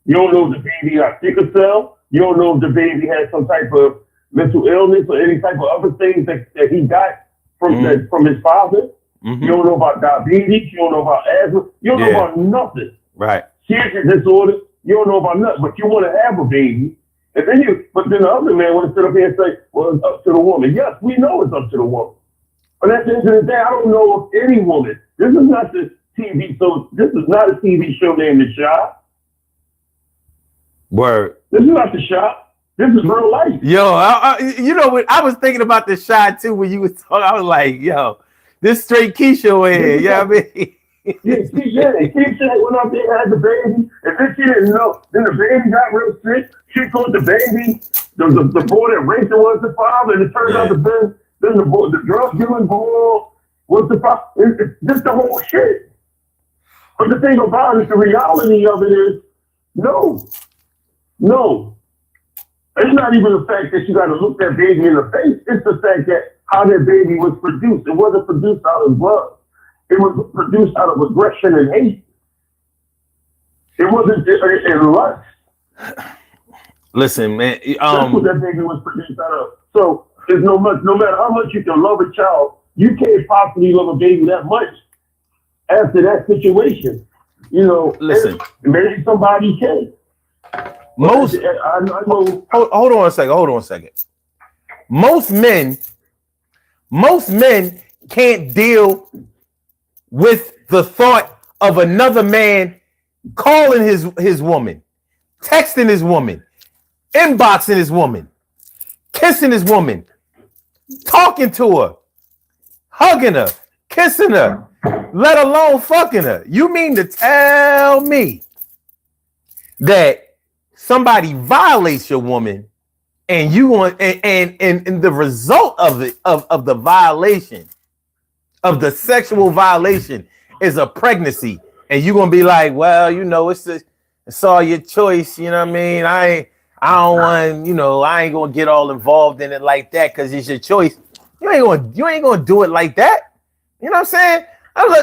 You don't know if the baby got sickle cell. You don't know if the baby has some type of mental illness or any type of other things that he got from his father. Mm-hmm. You don't know about diabetes. You don't know about asthma. You don't know about nothing. Right. Cancer disorder. You don't know about nothing. But you want to have a baby. And then the other man want to sit up here and say, well, it's up to the woman. Yes, we know it's up to the woman. But at the end of the day, I don't know of any woman. This is not the TV. So this is not a TV show named The Shop. Word. This is not The Shop. This is real life. Yo, you know what? I was thinking about The Shot too when you was talking. I was like, yo, this straight Keisha in here. You know what I mean? Keisha went up there, had the baby, and then she didn't know. Then the baby got real sick. She thought the baby, the boy that raped her was the father, and it turned out the drug dealing boy was the father. It's just the whole shit. But the thing about it, the reality of it is, no. It's not even the fact that you got to look that baby in the face. It's the fact that how that baby was produced. It wasn't produced out of love. It was produced out of aggression and hate. It wasn't in lust. Listen, man. That's what that baby was produced out of. So there's no matter how much you can love a child, you can't possibly love a baby that much after that situation. You know, listen. Maybe somebody can. Most. I know. Hold on a second. Most men can't deal with the thought of another man calling his woman, texting his woman, inboxing his woman, kissing his woman, talking to her, hugging her, kissing her, let alone fucking her. You mean to tell me that somebody violates your woman and you want and the result of it of the violation of the sexual violation is a pregnancy, and you're gonna be like, well, you know, it's all your choice, you know what I mean? I don't want, you know, I ain't gonna get all involved in it like that because it's your choice. You ain't gonna do it like that. You know what I'm saying?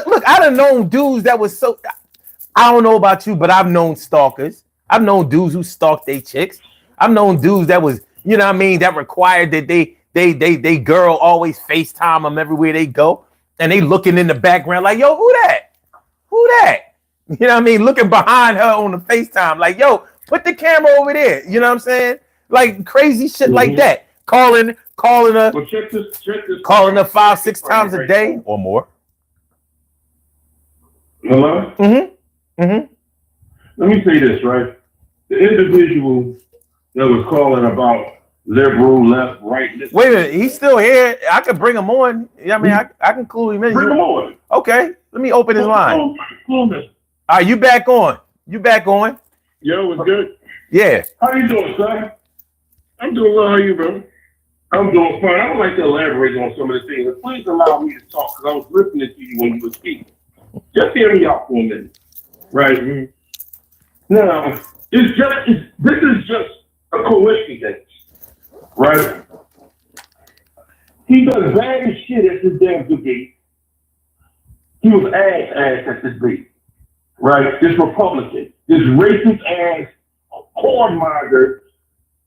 Look, I done known dudes that was so. I don't know about you, but I've known stalkers. I've known dudes who stalked their chicks. I've known dudes that was, you know what I mean, that required that they girl always FaceTime them everywhere they go. And they looking in the background like, yo, who that? You know what I mean? Looking behind her on the FaceTime like, yo, put the camera over there. You know what I'm saying? Like crazy shit like that. Calling her, well, check this calling her 5-6 times a day or more. Hello? Mm-hmm. Let me say this, right? The individual that was calling about liberal, left, right. Wait a minute, he's still here. I can bring him on. I mean, I can clue him in. Bring him on. Okay, let me open his line. All right, you back on. Yo, it's good. Yeah. How you doing, son? I'm doing well. How you, bro? I'm doing fine. I would like to elaborate on some of the things. Please allow me to talk because I was listening to you when you were speaking. Just hear me out for a minute. Right? Mm-hmm. Now, this is just a coincidence. Right? He does bad as shit at this damn debate. He was ass at this debate. Right? This Republican, this racist ass, whoremonger,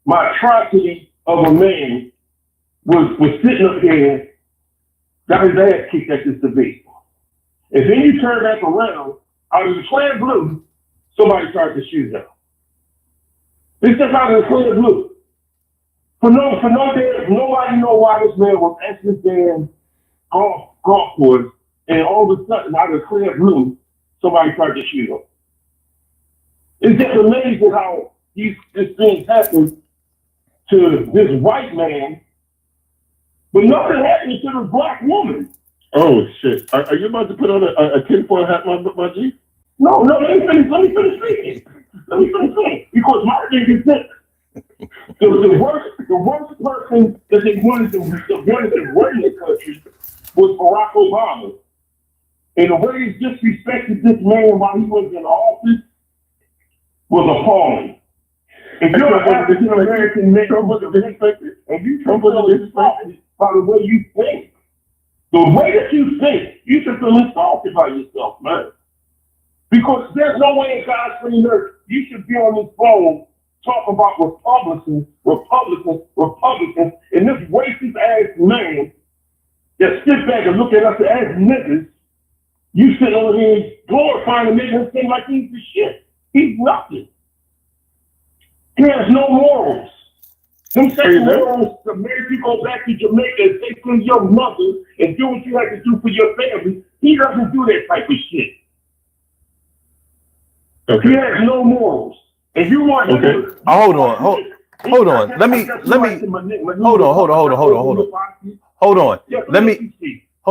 monstrosity of a man was sitting up here, got his ass kicked at this debate. And then you turn back around, out of the clear blue, somebody started to shoot him. It's just out of the clear blue. For no damn, nobody know why this man was at this damn golf course, and all of a sudden, out of the clear blue, somebody started to shoot him. It's just amazing how this thing happened to this white man, but nothing happened to this black woman. Oh shit! Are you about to put on a tinfoil hat, my G? No, let me finish speaking. Because my thing is this. The worst person that they wanted to run the country was Barack Obama. And the way he disrespected this man while he was in office was appalling. If you're an African American man, Trump wasn't disrespected, and you Trump wasn't disrespected by the way you think, the way that you think, you should feel insulted by yourself, man. Because there's no way in God's green earth you should be on this phone talking about Republicans, and this racist ass man that sit back and look at us as niggas. You sit over here glorifying and making him seem like he's the shit. He's nothing. He has no morals. Them same morals to make you go back to Jamaica and take from your mother and do what you have to do for your family. He doesn't do that type of shit. Okay. He has no morals. If you want to hold on. Let me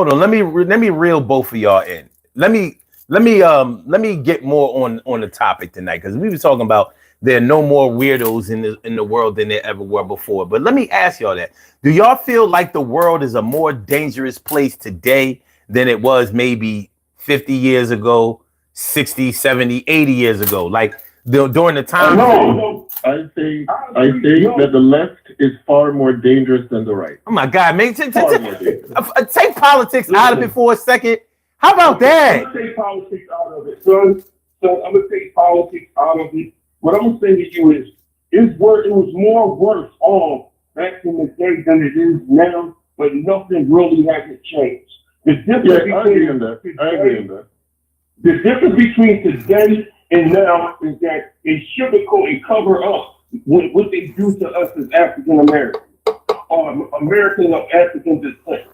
Let me reel both of y'all in. Let me get more on the topic tonight, because we were talking about there are no more weirdos in the world than there ever were before. But let me ask y'all that. Do y'all feel like the world is a more dangerous place today than it was maybe 50 years ago, 60, 70, 80 years ago? Like during the time? No. I think that the left is far more dangerous than the right. Oh my God, man. Take politics out of it for a second. How about that? I'm going to take politics out of it, son. So I'm going to take politics out of it. What I'm going to say to you is, it was more worse off back in the day than it is now, but nothing really hasn't changed. The difference I agree on that. The difference between today and now is that they sugarcoat and cover up what they do to us as African Americans, or Americans of African descent.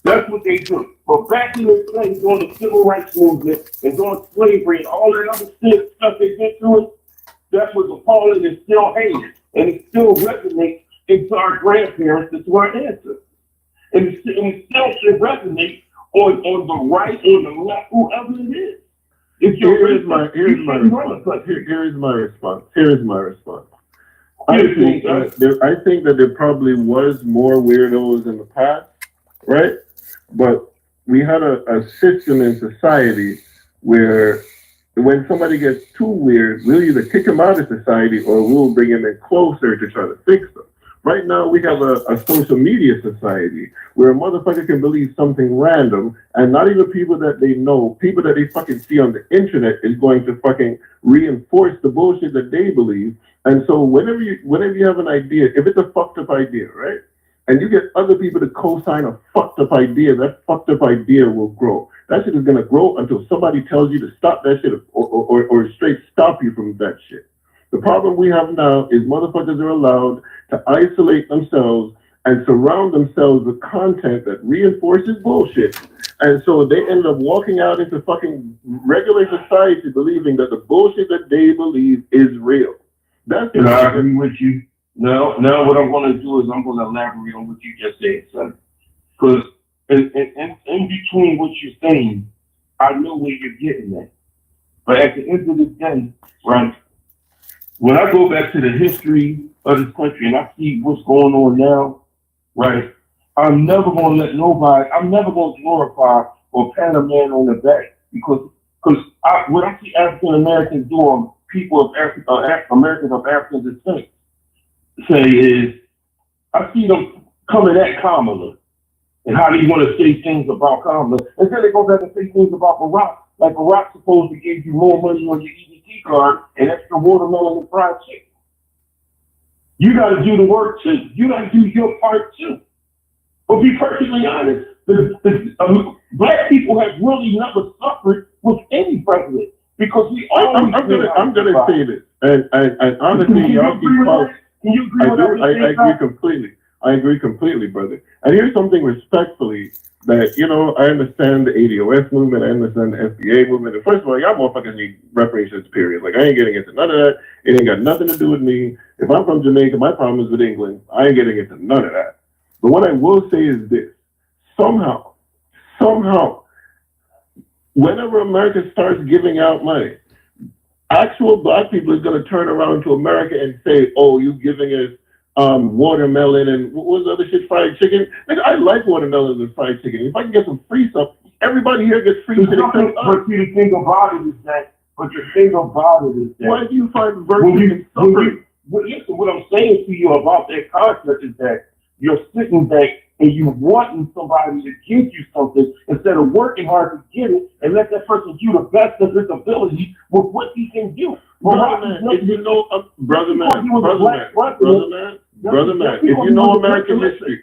That's what they do. But back in the day, during the civil rights movement and during slavery and all that other stuff they did to us, that's what's appalling and still hated. And it still resonates into our grandparents and to our ancestors. And it still should resonate on the right or the left, whoever it is. Here's my response. I think that there probably was more weirdos in the past, right? But we had a system in society where when somebody gets too weird, we'll either kick them out of society or we'll bring them in closer to try to fix them. Right now, we have a social media society where a motherfucker can believe something random, and not even people that they know, people that they fucking see on the internet is going to fucking reinforce the bullshit that they believe. And so whenever you have an idea, if it's a fucked up idea, right, and you get other people to co-sign a fucked up idea, that fucked up idea will grow. That shit is gonna grow until somebody tells you to stop that shit or straight stop you from that shit. The problem we have now is motherfuckers are allowed to isolate themselves and surround themselves with content that reinforces bullshit. And so they end up walking out into fucking regular society believing that the bullshit that they believe is real. That's and I agree with you. Now what I'm going to do is I'm going to elaborate on what you just said, son. Because in between what you're saying, I know where you're getting at. But at the end of the day, right, when I go back to the history of this country and I see what's going on now, right, I'm never going to glorify or pat a man on the back because what I see African Americans doing, people of Americans of African descent say is, I see them coming at Kamala and how they want to say things about Kamala. And then they go back and say things about Barack, like Barack's supposed to give you more money on your EBT card and extra watermelon and fried chicken. You got to do the work too. You got to do your part too. But be perfectly honest, black people have really never suffered with any president because we always. I'm gonna say this, and honestly, y'all keep false. Can you agree with that? I agree completely, brother. And here's something respectfully that, I understand the ADOS movement, I understand the FBA movement. And first of all, y'all motherfuckers need reparations, period. Like, I ain't getting into none of that. It ain't got nothing to do with me. If I'm from Jamaica, my problem is with England. I ain't getting into none of that. But what I will say is this. Somehow, whenever America starts giving out money, actual black people is going to turn around to America and say, oh, you giving us watermelon and what was the other shit, fried chicken? Nigga, I like watermelon and fried chicken. If I can get some free stuff, everybody here gets free shit. But the thing about it is that, why do you find virtue in suffering? listen, what I'm saying to you about that concept is that you're sitting back and you wanting somebody to give you something instead of working hard to get it and let that person do the best of his ability with what he can do. Brother man, if you know, brother man, if you know American history.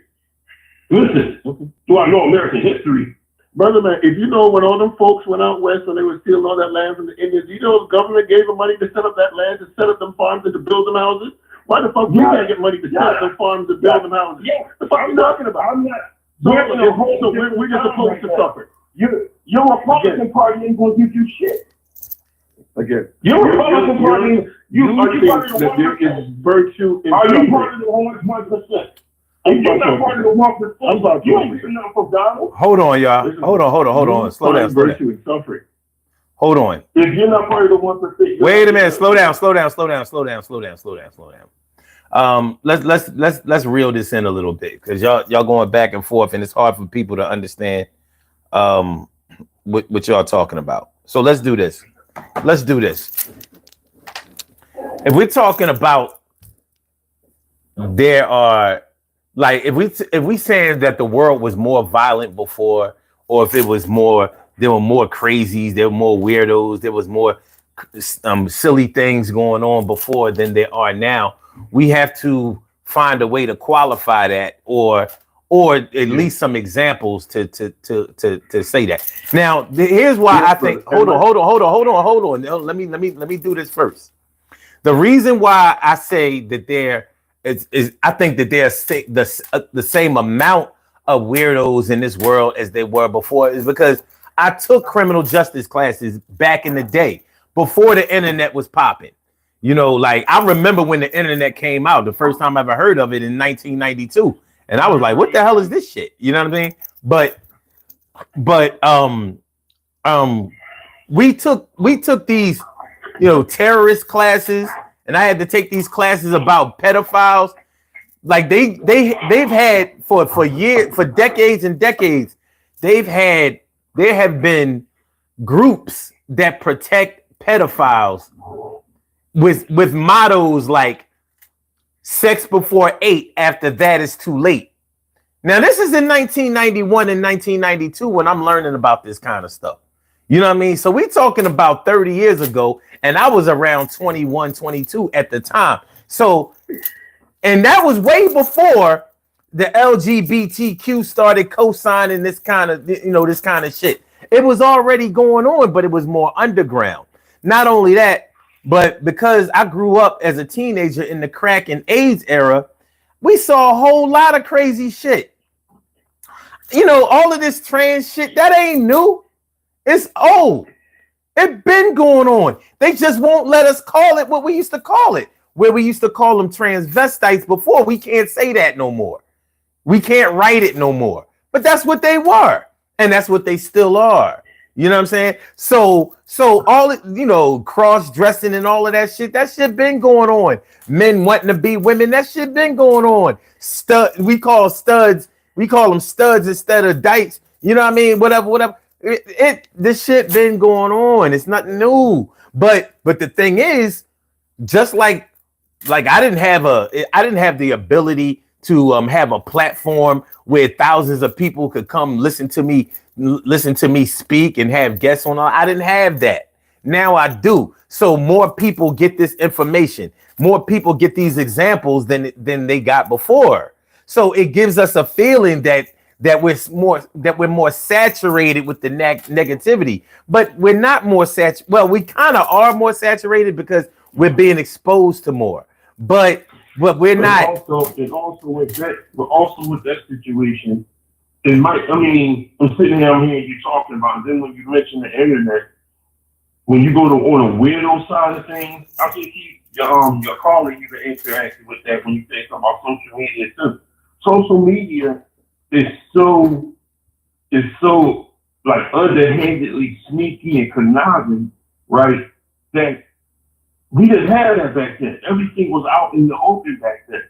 Listen, do I know American history? Brother man, if you know when all them folks went out west and they were stealing all that land from the Indians, you know the government gave them money to set up that land, to set up them farms and to build them houses? Why the fuck we can't get money to set up them farms and build them houses? Yeah. The fuck are you talking about? I'm not. So we're just supposed to suffer. Your Republican Party ain't gonna give you shit. Again, Your Republican Party, you think that there is virtue in are you suffering. part of the 1%? And you're not part of the 1%. You ain't getting nothing from Donald. Hold on, y'all. Hold on. Slow down. Virtue in suffering. Hold on. If you're not part of the 1%. Wait a minute. Slow down. Let's reel this in a little bit because y'all going back and forth and it's hard for people to understand what y'all talking about. So let's do this. If we're talking about there are like if we saying that the world was more violent before, or if it was more, there were more crazies, there were more weirdos, there was more silly things going on before than there are now, we have to find a way to qualify that, or at least some examples to say that. Now, here's why I think. Hold on. Let me do this first. The reason why I say that there is I think that there's the same amount of weirdos in this world as they were before is because I took criminal justice classes back in the day before the internet was popping. You know, like I remember when the internet came out, the first time I ever heard of it in 1992. And I was like, what the hell is this shit? You know what I mean? But we took these, terrorist classes, and I had to take these classes about pedophiles. Like they've had for years, for decades and decades, there have been groups that protect pedophiles with mottos like sex before 8, after that is too late. Now, this is in 1991 and 1992 when I'm learning about this kind of stuff. You know what I mean? So we're talking about 30 years ago, and I was around 21, 22 at the time. So, and that was way before the LGBTQ started co-signing this kind of shit. It was already going on, but it was more underground. Not only that, but because I grew up as a teenager in the crack and AIDS era, we saw a whole lot of crazy shit. All of this trans shit, that ain't new. It's old. It's been going on. They just won't let us call it what we used to call it, where we used to call them transvestites before. We can't say that no more. We can't write it no more. But that's what they were. And that's what they still are. You know what I'm saying? So all cross-dressing and all of that shit been going on. Men wanting to be women, that shit been going on. We call them studs instead of dykes. You know what I mean? Whatever. This shit been going on. It's nothing new. But the thing is, just like I didn't have the ability to have a platform where thousands of people could come listen to me speak and have guests on. I didn't have that. Now I do. So more people get this information. More people get these examples than they got before. So it gives us a feeling that we're more saturated with the negativity, but we're not more saturated. Well, we kind of are more saturated because we're being exposed to more, but we're not. Also with that situation, I'm sitting here, I'm hearing you talking about it. Then when you mention the internet, when you go on a weirdo side of things, I think your caller even interacted with that when you say something about social media too. Social media is so like underhandedly sneaky and conniving, right? That we didn't have that back then. Everything was out in the open back then.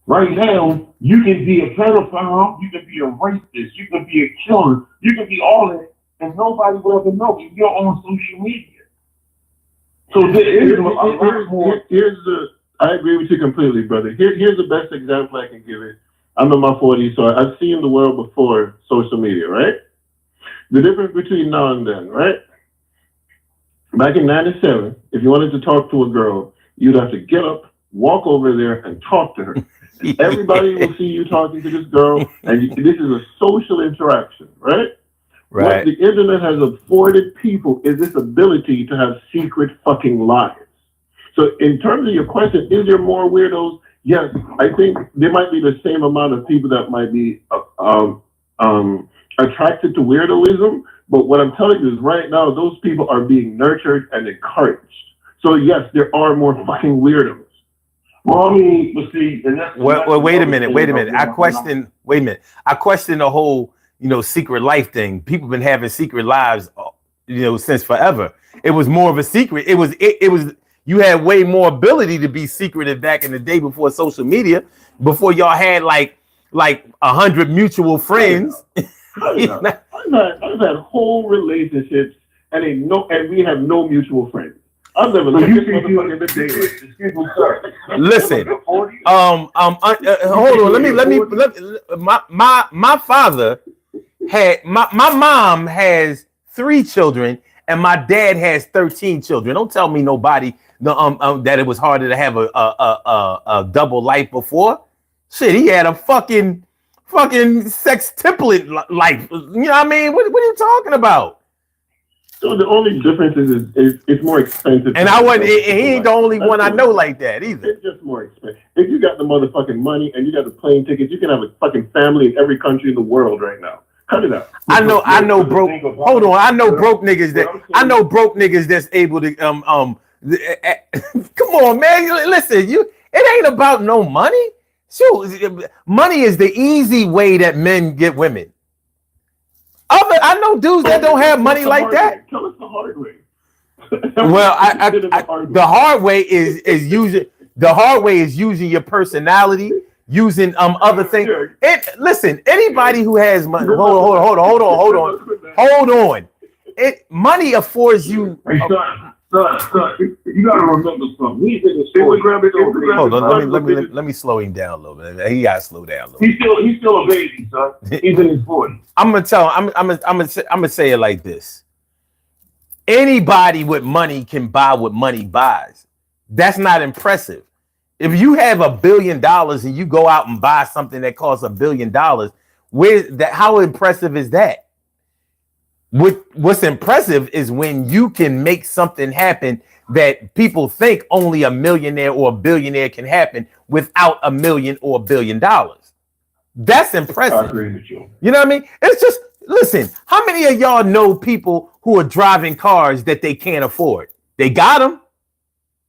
Right now, you can be a pedophile, you can be a racist, you can be a killer, you can be all that, and nobody will ever know if you're on social media. So there is a lot more. Here's I agree with you completely, brother. Here's the best example I can give it. I'm in my 40s, so I've seen the world before social media, right? The difference between now and then, right? Back in 97, if you wanted to talk to a girl, you'd have to get up, walk over there, and talk to her. Everybody will see you talking to this girl, and this is a social interaction, right? Right. What the internet has afforded people is this ability to have secret fucking lives. So in terms of your question, is there more weirdos? Yes, I think there might be the same amount of people that might be attracted to weirdoism. But what I'm telling you is right now, those people are being nurtured and encouraged. So yes, there are more fucking weirdos. Well, I mean, but see, and that's Well, wait a minute. I question the whole, secret life thing. People been having secret lives, since forever. It was more of a secret. It was. You had way more ability to be secretive back in the day before social media, before y'all had like 100 mutual friends. I've had whole relationships and we have no mutual friends. I've never looked at this motherfucker in the day. Listen, hold on. My father had my mom has 3 children and my dad has 13 children. Don't tell me nobody that it was harder to have a double life before. Shit, he had a fucking sextuplet life. You know what I mean? What are you talking about? So the only difference is it's more expensive. And he ain't the only one I know like that either. It's just more expensive. If you got the motherfucking money and you got the plane tickets, you can have a fucking family in every country in the world right now. Cut it out. I know broke. Hold on, I know broke niggas that's able to come on, man. Listen, it ain't about no money. Shoot, money is the easy way that men get women. I know dudes that don't have money like that. Tell us the hard way. Well, the hard way is using your personality, using other things. Listen, anybody who has money. Hold on. Money affords you. Hey, son, you gotta remember something. Hold on, let me slow him down a little bit. He gotta slow down a little bit. He's still a baby, son. He's in his 40s. I'm gonna say it like this. Anybody with money can buy what money buys. That's not impressive. If you have $1 billion and you go out and buy something that costs $1 billion, how impressive is that? What's impressive is when you can make something happen that people think only a millionaire or a billionaire can happen without $1 million or $1 billion. That's impressive. I agree with you. You know what I mean? It's just, listen, how many of y'all know people who are driving cars that they can't afford? They got them.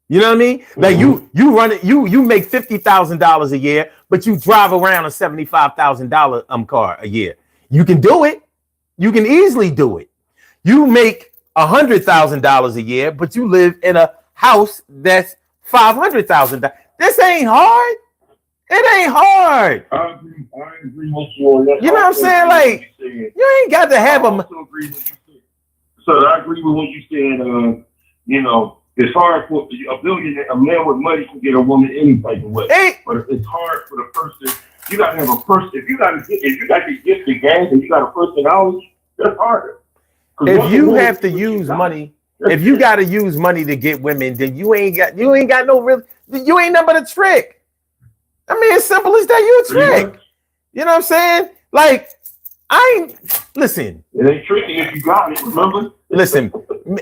You know what I mean? Like you run it, you make $50,000 a year, but you drive around a $75,000 car a year. You can do it. You can easily do it. You make $100,000 a year, but you live in a house that's $500,000. This ain't hard. It ain't hard. I agree with you on that. You know what I'm saying? Like, you ain't got to have a. I agree with what you said. So I agree with what you said. It's hard for a billionaire, a man with money can get a woman any type of way. But it's hard for the person. You gotta have a person. If you got to get the gas and you got a personality, that's harder. If you have to use money, if you got to use money to get women, then you ain't got no real. You ain't nothing but a trick. I mean, as simple as that. You a trick. You know what I'm saying? Like, listen. It ain't tricky if you got it. Remember? Listen,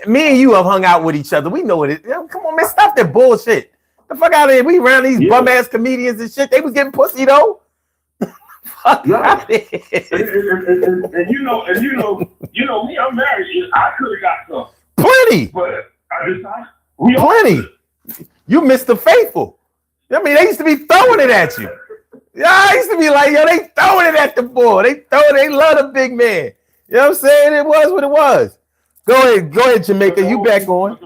me and you have hung out with each other. We know it. Come on, man, stop that bullshit. The fuck out of here. We around these bum ass comedians and shit. They was getting pussy though. Fuck out of here. And you know me. I'm married. I could have got some. Plenty. But plenty. You Mr. Faithful. I mean, they used to be throwing it at you. Yeah, I used to be like, yo, they throwing it at the boy. They love the big man. You know what I'm saying? It was what it was. Go ahead, Jamaica. You back on.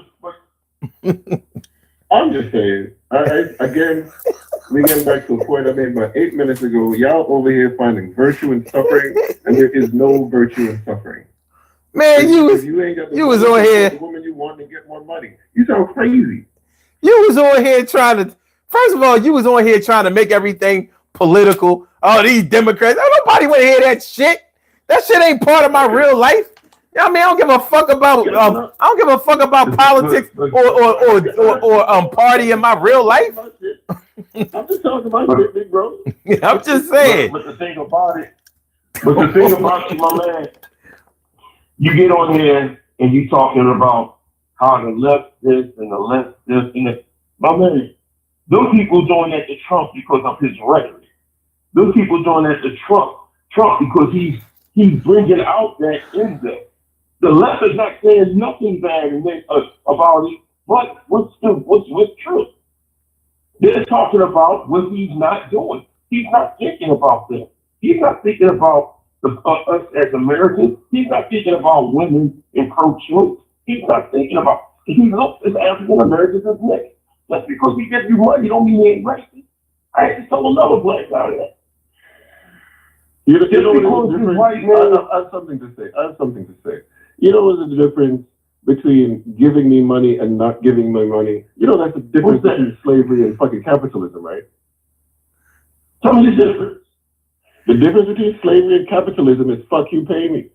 I'm just saying. Again, we get back to a point I made about 8 minutes ago. Y'all over here finding virtue in suffering, and there is no virtue in suffering. Man, you was on here. The woman you want to get more money. You sound crazy. You was on here trying to First of all, you was on here trying to make everything political. Oh, these Democrats. Oh, nobody want to hear that shit. That shit ain't part of my real life. You know what I mean, I don't give a fuck about I don't give a fuck about politics or party in my real life. I'm just talking about shit, big bro. I'm just saying. But the thing about it, you, my man, you get on here and you talking about how the left this and the left this and that. My man, those people doing that to Trump because of his rhetoric. Those people doing that to Trump because he's bringing out that in them. The left is not saying nothing bad about it, but what's true? They're talking about what he's not doing. He's not thinking about them. He's not thinking about us as Americans. He's not thinking about women and pro-choice. He's not thinking about. He looks at African Americans as next. Just because he gives you money, don't mean he ain't racist. I had to tell another black guy that. You know what the difference? I have something to say. You know what's the difference between giving me money and not giving me money? You know that's the difference between slavery and fucking capitalism, right? Tell me the difference. The difference between slavery and capitalism is fuck you, pay me.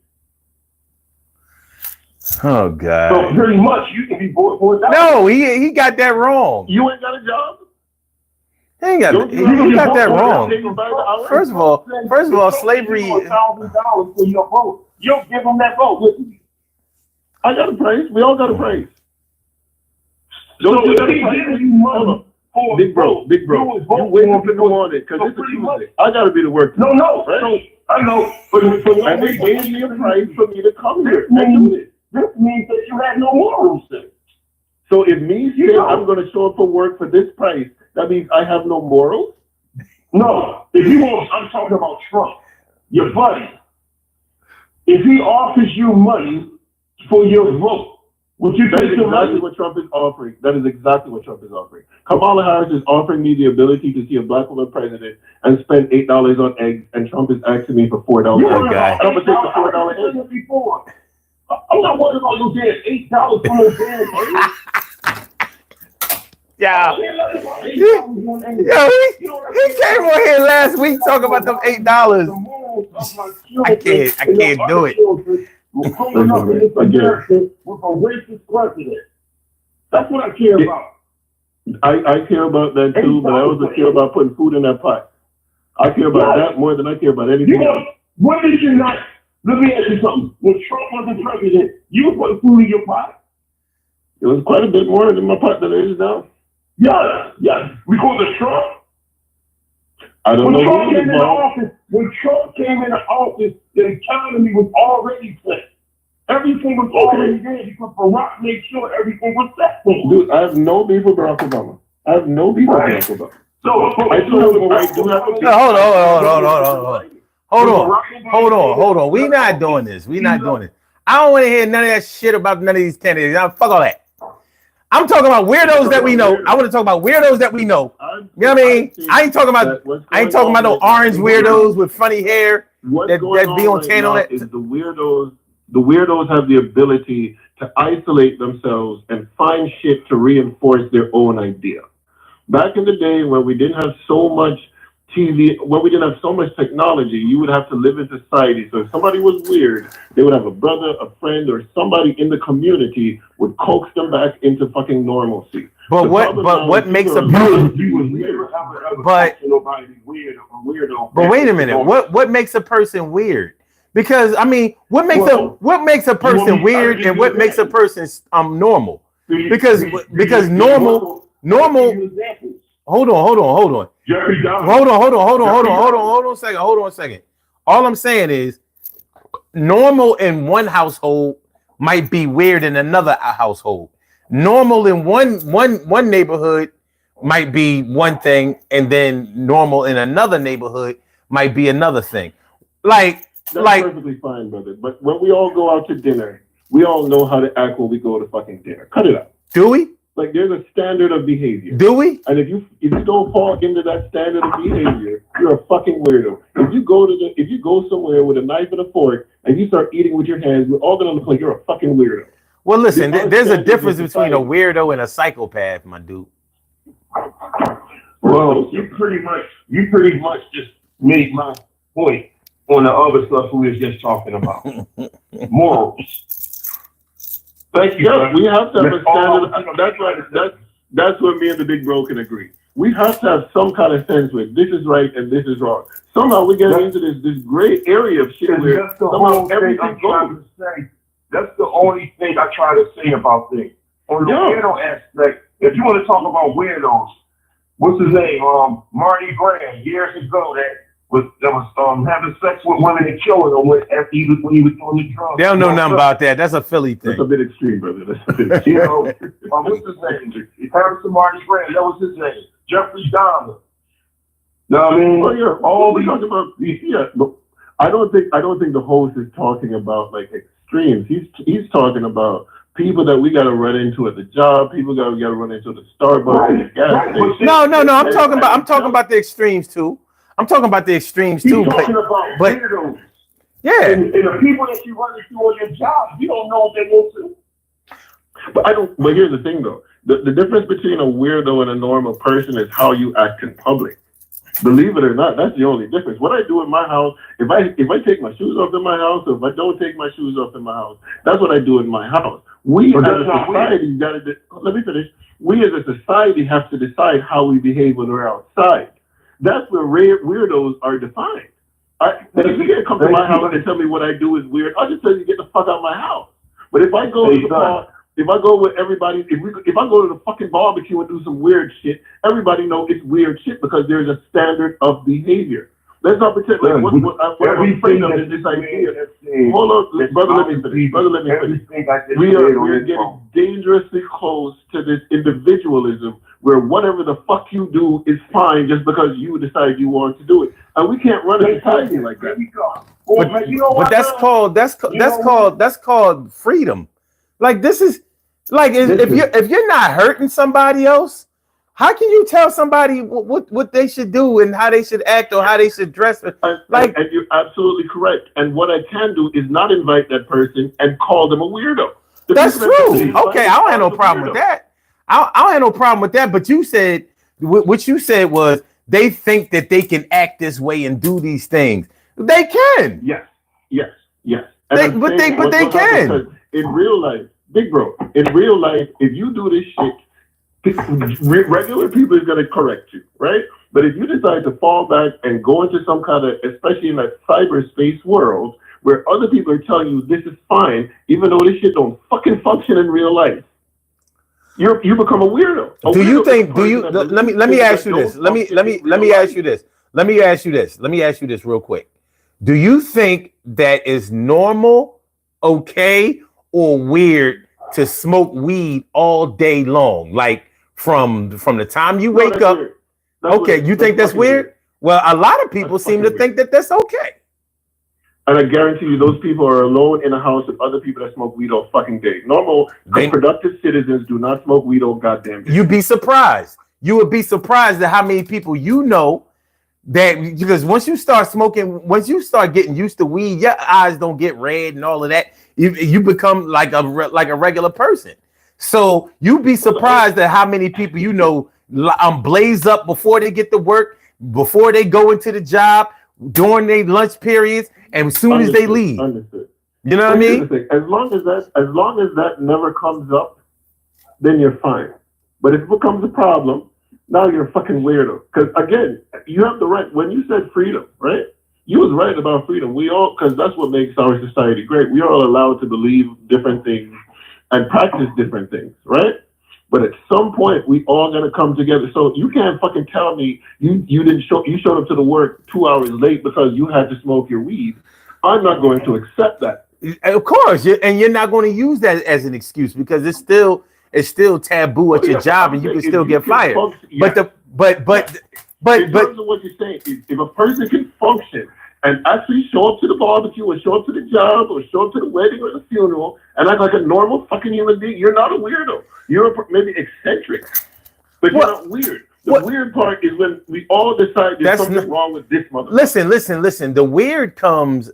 Oh God. So pretty much you can be bored for $1. No, he got that wrong. You ain't got a job? He got that wrong. First of all, slavery. $1,000 for your vote. You don't give them that vote. I got a price. We all got a price. Don't you got a price? Big bro. You wait up in the morning because it's a Tuesday. I got to be to work. No. Right? So, I know. But and they gave me a price for me to come here and do this. This means that you have no morals then. So if me saying I'm going to show up for work for this price, that means I have no morals? No. If you want, I'm talking about Trump, your buddy. If he offers you money for your vote, would you take your money? What Trump is offering. That is exactly what Trump is offering. Kamala Harris is offering me the ability to see a black woman president and spend $8 on eggs, and Trump is asking me for $4. Okay. I'm going to take the $4 eggs. Before. I'm not worried about those damn $8 for those damn eggs. Yeah. Yo, he came on here last week talking about them $8. I can't do it. With a racist president. That's what I care about. I care about that too, but I also care about putting food in that pot. I care about that more than I care about anything else. When did you not? Let me ask you something. When Trump wasn't president, you were putting food in your pot? It was quite a bit more in my pot than it is now. Yes. Because of Trump. I don't know. When Trump came into office, the economy was already set. Everything was already there because Barack made sure everything was set for him. Dude, I have no beef with Barack Obama. So hold on. We not doing this. I don't want to hear none of that shit about none of these candidates. Fuck all that. I'm talking about weirdos that we know. I want to talk about weirdos that we know. You know what I mean? I ain't talking about no orange weirdos with funny hair that be on tan on it. The weirdos have the ability to isolate themselves and find shit to reinforce their own idea. Back in the day when we didn't have so much TV, when we didn't have so much technology, you would have to live in society. So if somebody was weird, they would have a brother, a friend, or somebody in the community would coax them back into fucking normalcy. But what makes a person? But wait a minute. What makes a person weird? Because I mean, what makes a person weird and what makes a person normal? Because normal. Hold on. Hold on a second. All I'm saying is normal in one household might be weird in another household. Normal in one neighborhood might be one thing, and then normal in another neighborhood might be another thing. That's perfectly fine, brother. But when we all go out to dinner, we all know how to act when we go to fucking dinner. Cut it out. Do we? Like there's a standard of behavior. Do we? And if you don't fall into that standard of behavior, you're a fucking weirdo. If you go somewhere with a knife and a fork and you start eating with your hands, we're all gonna look like you're a fucking weirdo. Well, listen, there's a difference between a weirdo and a psychopath, my dude. Well, you pretty much just made my point on the other stuff we was just talking about. Morals. Thank you. Yeah, we have to have a all- standard. That's right. That's where me and the big bro can agree. We have to have some kind of sense with this is right and this is wrong. Somehow we get into this gray area of shit where that's the somehow whole thing everything I'm trying goes. to say. That's the only thing I try to say about things. On the weirdo aspect, if you want to talk about weirdos, what's his name? Marty Graham, years ago that was having sex with women and killing them when he was doing the drugs. They don't know nothing about that. That's a Philly thing. That's a bit extreme, brother. That's a bit extreme. You know, what's his name? Harrison Marty Graham, that was his name. Jeffrey Dahmer. No, I mean, Well, yeah, all we talking about, yeah, but I don't think the host is talking about like extremes. He's talking about people that we got to run into at the job. People we got to run into at the Starbucks. No. I'm talking about the extremes too. I'm talking about the extremes too. He's talking about weirdos. Yeah. And the people that you run into on your job, you don't know what they want to. But here's the thing though. The difference between a weirdo and a normal person is how you act in public. Believe it or not, that's the only difference. What I do in my house, if I take my shoes off in my house, or if I don't take my shoes off in my house, that's what I do in my house. We as a society let me finish. We as a society have to decide how we behave when we're outside. That's where weirdos are defined. If you can't come to my house and tell me what I do is weird, I'll just tell you to get the fuck out of my house. But if I go to the bar, if I go with everybody, if I go to the fucking barbecue and do some weird shit, everybody know it's weird shit because there's a standard of behavior. Let's not pretend like what I'm afraid of is this idea. Hold on, brother, let me finish. We are getting dangerously close to this individualism where whatever the fuck you do is fine just because you decide you want to do it. And we can't run a society like that. But that's called freedom. Like this is like if you're not hurting somebody else, how can you tell somebody what they should do and how they should act or how they should dress? And you're absolutely correct. And what I can do is not invite that person and call them a weirdo. That's true. Okay, I don't have no problem with that. I don't have no problem with that. But you said what you said was they think that they can act this way and do these things. They can. Yes. But they can. In real life, big bro, in real life, if you do this shit, regular people is going to correct you, right? But if you decide to fall back and go into some kind of, especially in that cyberspace world, where other people are telling you this is fine, even though this shit don't fucking function in real life, you become a weirdo. Let me ask you this. Let me ask you this real quick. Do you think that is normal, okay, or weird to smoke weed all day long? Like from the time you wake up. Okay, you think that's weird? Well, a lot of people seem to think that that's okay. And I guarantee you, those people are alone in a house with other people that smoke weed all fucking day. Normal, productive citizens do not smoke weed all goddamn day. You'd be surprised. You would be surprised at how many people you know that, because once you start smoking, once you start getting used to weed, your eyes don't get red and all of that. You become like a regular person. So you'd be surprised at how many people you know blaze up before they get to work, before they go into the job, during their lunch periods, and as soon as they leave. Understood. You know what I mean? As long as that never comes up, then you're fine. But if it becomes a problem, now you're a fucking weirdo. Because again, you have the right. When you said freedom, right? You was right about freedom. We all, because that's what makes our society great. We are all allowed to believe different things and practice different things, right? But at some point, we all gonna come together. So you can't fucking tell me you showed up to the work 2 hours late because you had to smoke your weed. I'm not going to accept that. Of course, and you're not going to use that as an excuse because it's still taboo at your job, and you can still get fired. But in terms of what you're saying, if a person can function and actually show up to the barbecue or show up to the job or show up to the wedding or the funeral and act like a normal fucking human being, you're not a weirdo. You're maybe eccentric, but you're not weird. The weird part is when we all decide there's something wrong with this motherfucker. Listen. The weird comes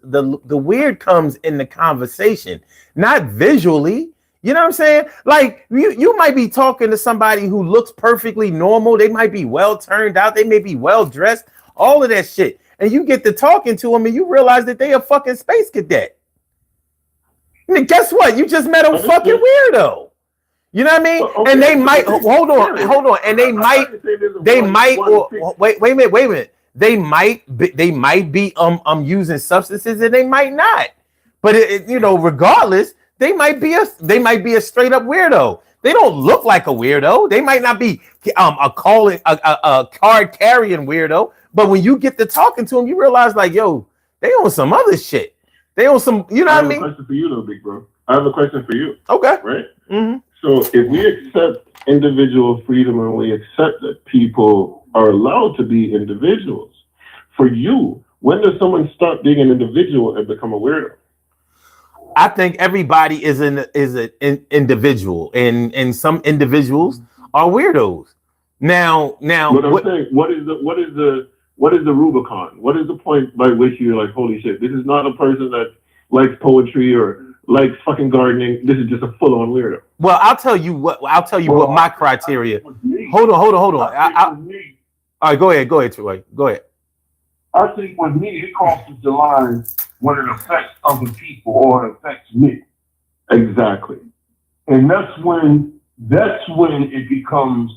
in the conversation, not visually. You know what I'm saying? Like you might be talking to somebody who looks perfectly normal. They might be well turned out. They may be well dressed. All of that shit. And you get to talking to them and you realize that they a fucking space cadet. And guess what? You just met a fucking weirdo. You know what I mean? Okay, and they might hold on. And they might wait a minute. They might be using substances and they might not. But regardless, they might be a straight up weirdo. They don't look like a weirdo. They might not be a card carrying weirdo. But when you get to talking to them, you realize like, yo, they on some other shit. They on some, you know what I mean? I have a question for you though, big bro. I have a question for you. Okay. Right? Mm-hmm. So if we accept individual freedom and we accept that people are allowed to be individuals, for you, when does someone stop being an individual and become a weirdo? I think everybody is an individual, and some individuals are weirdos. Now, what I'm saying, what is the Rubicon? What is the point by which you're like, holy shit, this is not a person that likes poetry or likes fucking gardening. This is just a full-on weirdo. Well, I'll tell you what my criteria. Hold on. All right, go ahead, Troy. Go ahead. I think with me, it crosses the line when it affects other people or it affects me. Exactly. And that's when it becomes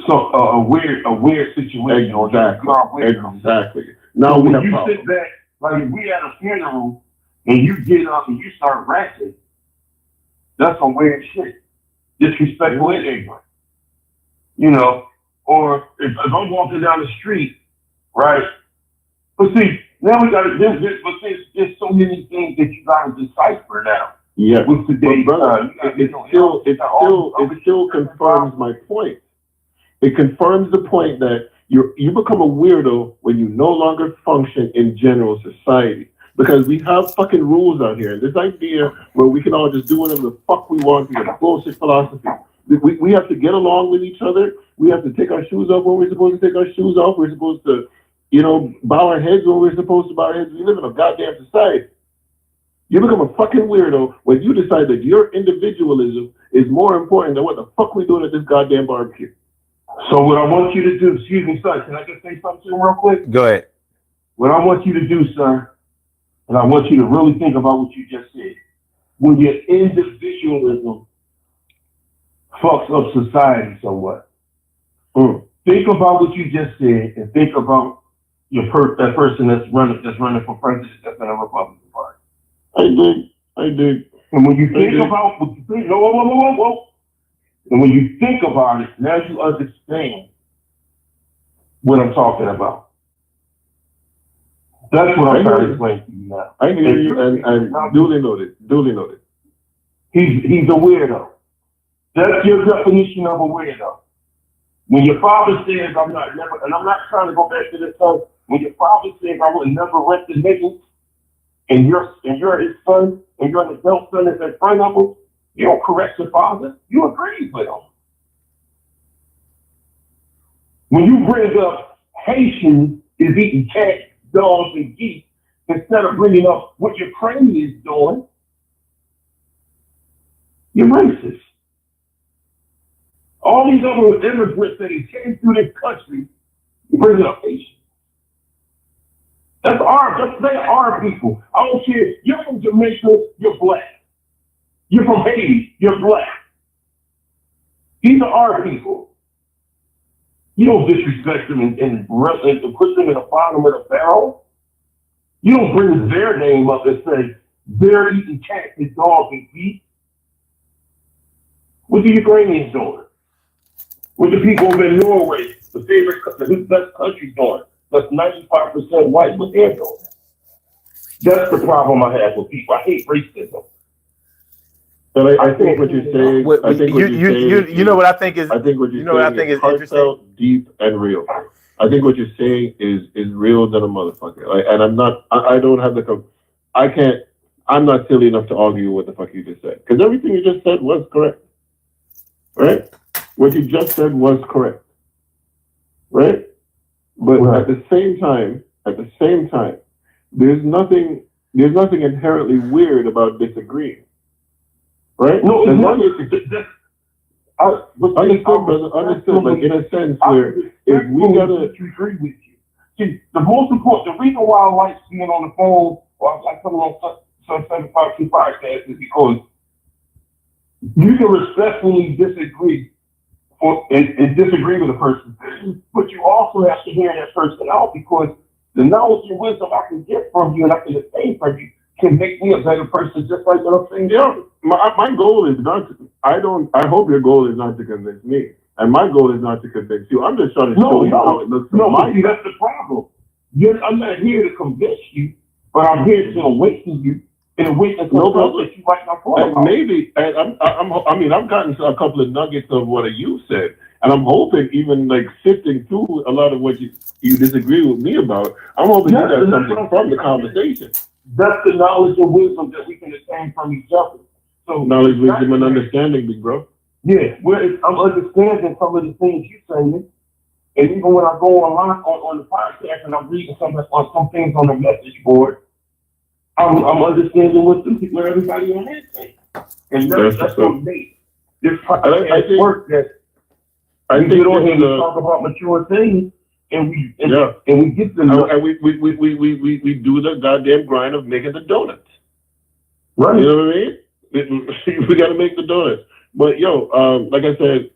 a weird situation. Exactly. Now when you sit back, like if we at a funeral and you get up and you start rapping, that's some weird shit. Disrespectful and ignorant. Or if I'm walking down the street, right? But see, now we got to. There's so many things that you got to decipher now. Yeah, with today's time, it still confirms my point. It confirms the point that you become a weirdo when you no longer function in general society. Because we have fucking rules out here. This idea where we can all just do whatever the fuck we want, we have bullshit philosophy. We have to get along with each other. We have to take our shoes off when we're supposed to take our shoes off. We're supposed to, bow our heads when we're supposed to bow our heads. We live in a goddamn society. You become a fucking weirdo when you decide that your individualism is more important than what the fuck we doing at this goddamn barbecue. So what I want you to do, excuse me, sir, can I just say something to you real quick? Go ahead. What I want you to do, sir, and I want you to really think about what you just said. When your individualism fucks up society somewhat, think about what you just said and think about that person that's running for president that's in a Republican Party. I did. And when you think about And when you think about it, now you understand what I'm talking about. That's what I'm trying to explain to you now. I hear you, and duly noted. He's a weirdo. That's your definition of a weirdo. When your father says, I'm not trying to go back to this time. When your father says, I would never rent the niggas, and you're his son, and you're an adult son that's in front of him, you don't correct your father. You agree with him. When you bring up Haitians is eating cats, dogs, and geese, instead of bringing up what Ukraine is doing, you're racist. All these other immigrants that came through this country, you bring up Haitians. They are people. I don't care. You're from Jamaica, you're black. You're from Haiti, you're black. These are our people. You don't disrespect them and put them in the bottom of the barrel. You don't bring their name up and say, they're eating cats and dogs and geese. What the Ukrainians doing? What the people in Norway, the best country doing? That's 95% white, what they're doing. That's the problem I have with people. I hate racism. But I think what you're saying. You know what I think is. I think what you're saying what I think is heartfelt, deep, and real. I think what you're saying is real than a motherfucker. And I'm not. I don't have the. I can't. I'm not silly enough to argue what the fuck you just said, because everything you just said was correct. Right? What you just said was correct. Right? But at the same time, there's nothing inherently weird about disagreeing. right? No, it's As not. long as understood, brother. Understood. Like in a sense where if we gotta agree with you. See, the most important, the reason why I like being on the phone or I like coming on some 752 podcast is because you can respectfully disagree and disagree with a person, but you also have to hear that person out because the knowledge and wisdom I can get from you and I can obtain from you can make me a better person just like what I'm saying. Yeah, my goal is not to, I hope your goal is not to convince me. And my goal is not to convince you. I'm just trying to show you how it looks. See, that's the problem. I'm not here to convince you, but I'm here to awaken you in a way that you might not follow. And maybe, and I've gotten a couple of nuggets of what you said, and I'm hoping even like sifting through a lot of what you disagree with me about. I'm hoping you got something from the conversation. That's the knowledge and wisdom that we can attain from each other. So knowledge, wisdom, and understanding, big bro. Yeah, I'm understanding some of the things you're saying, and even when I go online on the podcast and I'm reading some things on the message board, I'm understanding what everybody on that saying, and that's what made this podcast work. That I think get on here and talk about mature things, and we get them, and we do the goddamn grind of making the donuts. Right. You know what I mean? We got to make the donuts. But yo, like I said,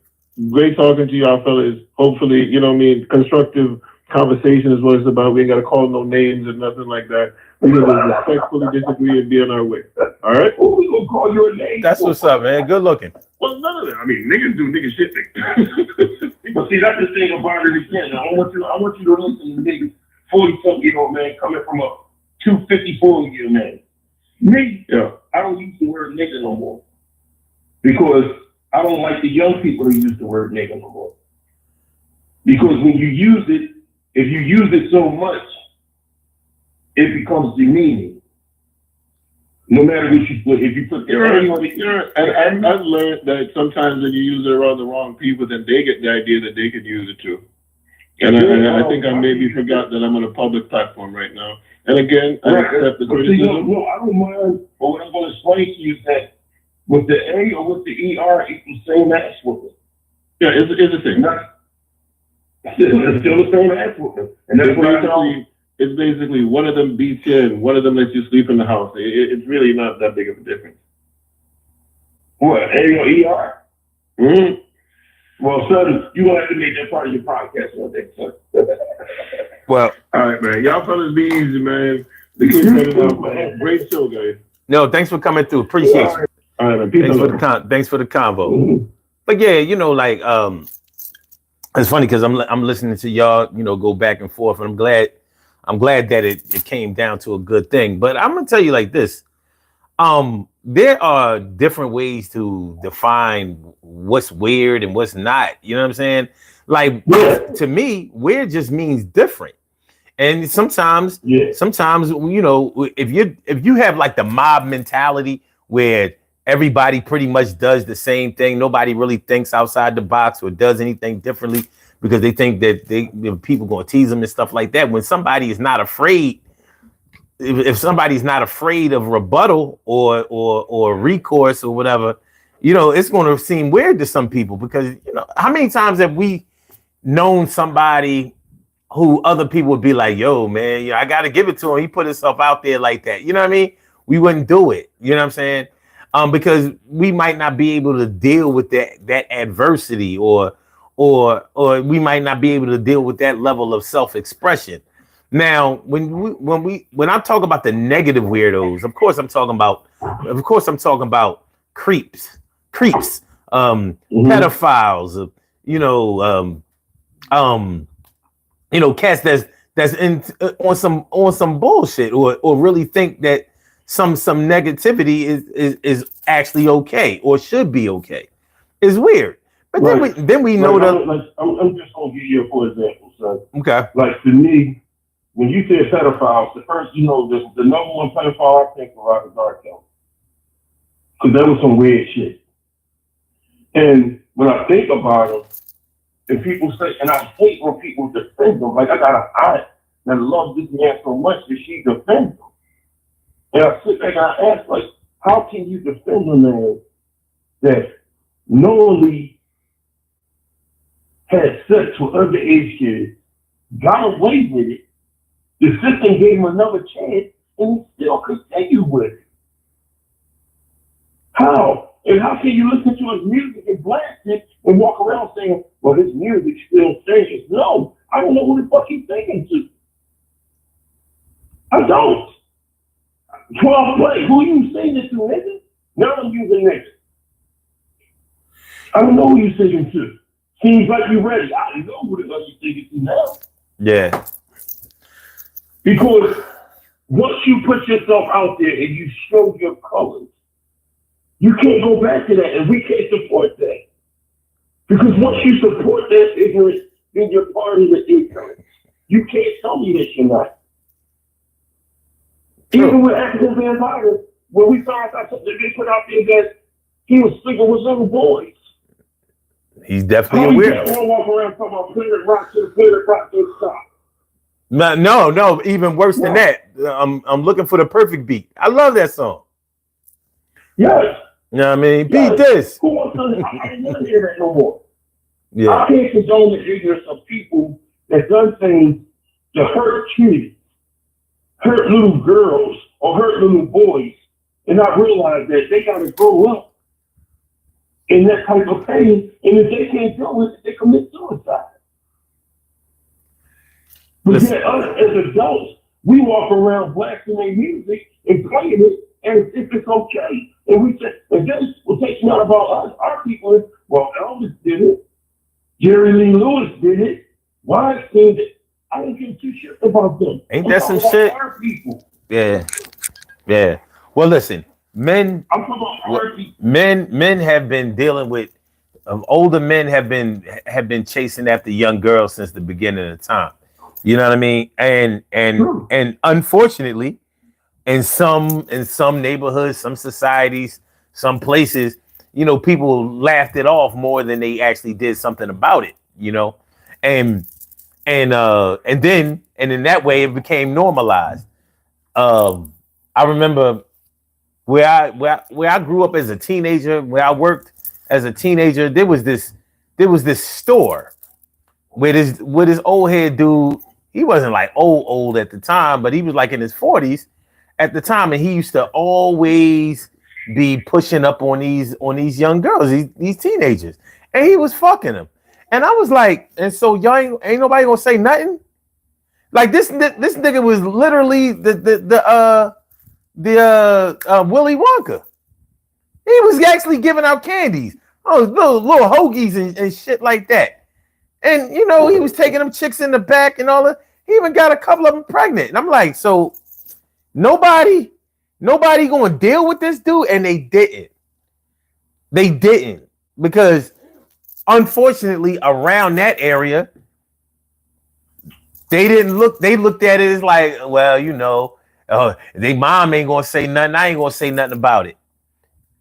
great talking to y'all fellas. Hopefully, you know what I mean, constructive conversation is what it's about. We ain't got to call no names or nothing like that. We can just respectfully disagree and be on our way. All right? Who we gonna call your name? That's what's up, man. Good looking. Well, none of that. I mean, niggas do nigga shit. But see, that's the thing about it again. I want you to listen to niggas, 40-something-year-old man coming from a 254-year-old man. Me, I don't use the word nigga no more. Because I don't like the young people who use the word nigga no more. Because when you use it, if you use it so much, it becomes demeaning. No matter if you put the and I've learned that sometimes when you use it around the wrong people, then they get the idea that they could use it too. And I think I maybe forgot that I'm on a public platform right now. And again, I accept the criticism. No, I don't mind. But what I'm going to explain to you is that with the A or with the ER equals same ass whooping. Yeah, it's the same. It's still the same ass whooping. And that's what it's basically one of them beats you and one of them lets you sleep in the house. It's really not that big of a difference. What, A or ER? Mm-hmm. Well, son, you're going to have to make that part of your podcast one day, son. Well, all right, man. Y'all fellas be easy, man. The kids heading out, man. Great show, guys. No, thanks for coming through. Appreciate you. All right, man. Peace Thanks for the convo. Mm-hmm. But yeah, you know, like it's funny because I'm listening to y'all, you know, go back and forth, and I'm glad that it came down to a good thing. But I'm gonna tell you like this. There are different ways to define what's weird and what's not. You know what I'm saying? Like to me, weird just means different. And sometimes, you know, if you have like the mob mentality where everybody pretty much does the same thing, nobody really thinks outside the box or does anything differently because they think that people going to tease them and stuff like that. When somebody is not afraid, if somebody's not afraid of rebuttal or recourse or whatever, you know, it's going to seem weird to some people because, you know, how many times have we known somebody who other people would be like, yo, man, you know, I got to give it to him. He put himself out there like that. You know what I mean? We wouldn't do it. You know what I'm saying? Because we might not be able to deal with that adversity or we might not be able to deal with that level of self-expression. Now, when I talk about the negative weirdos, of course I'm talking about creeps, pedophiles, cats that's on some bullshit or really think that some negativity is actually okay or should be okay. It's weird. But right. then we know that. I'm just gonna give you a for example, son. Okay. Like to me, when you say pedophiles, the first, the number one pedophile I think about is R. Kelly, because that was some weird shit. And when I think about him, and people say, and I hate when people defend him. Like I got an aunt that loves this man so much that she defends him. And I sit back and I ask, like, how can you defend a man that knowingly had sex with underage kids, got away with it, the system gave him another chance, and he still continued with it. How? And how can you listen to his music and blast it and walk around saying, well, his music still sings? No, I don't know who the fuck he's singing to. I don't. 12 play. Who you singing to, nigga? Now I'm using nigga. I don't know who you singing to. Seems like you're ready. I don't know who the hell you singing to now. Yeah. Because once you put yourself out there and you show your colors, you can't go back to that, and we can't support that. Because once you support that ignorance, then you're part of the ignorance. You can't tell me that you're not. True. Even with African Vampire, when we found out that they put out there that he was sleeping with little boys. He's definitely a weirdo. How walk around talking about Planet Rock to the Planet Rock to stop? No, even worse than that. I'm looking for the perfect beat. I love that song. Yes. You know what I mean? Beat this. Who wants to? I don't want to hear that no more. Yeah. I can't condone the ignorance of people that done things to hurt kids, hurt little girls, or hurt little boys, and not realize that they got to grow up in that type of pain, and if they can't deal with it, they commit suicide. But yet us as adults, we walk around blasting their music and playing it as if it's okay. And we say, and then what takes me out about us, our people is, well, Elvis did it. Jerry Lee Lewis did it. Weinstein did it. I don't give two shits about them. Ain't that some shit? Our people. Yeah. Yeah. Well, listen, men. I'm talking about our people. Men have been dealing with. Older men have been chasing after young girls since the beginning of time. You know what I mean? And unfortunately, in some neighborhoods, some societies, some places, you know, people laughed it off more than they actually did something about it. You know, and in that way it became normalized. I remember where I grew up as a teenager, where I worked as a teenager, there was this store where this old head dude, he wasn't like old at the time, but he was like in his 40s at the time, and he used to always be pushing up on these young girls, these teenagers, and he was fucking them. And I was like, and so y'all ain't nobody gonna say nothing? Like this nigga was literally the Willy Wonka. He was actually giving out candies. Oh, little hoagies and shit like that. And you know, he was taking them chicks in the back and all that. He even got a couple of them pregnant. And I'm like, so nobody gonna deal with this dude? And they didn't. They didn't, because unfortunately around that area, they looked at it as like, well, you know, they mom ain't gonna say nothing. I ain't gonna say nothing about it.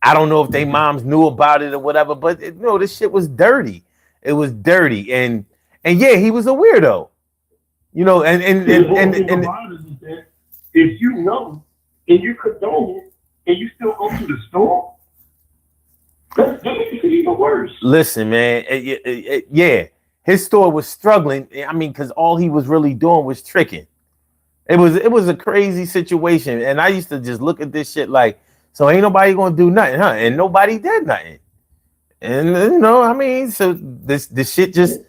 I don't know if they moms knew about it or whatever, but this shit was dirty. It was dirty, and yeah, he was a weirdo, you know. And if you know and you condone it and you still go to the store, that makes it even worse. Listen, man, yeah, his store was struggling. I mean, because all he was really doing was tricking. It was a crazy situation, and I used to just look at this shit like, so ain't nobody gonna do nothing, huh? And nobody did nothing. And you know, I mean, so this shit just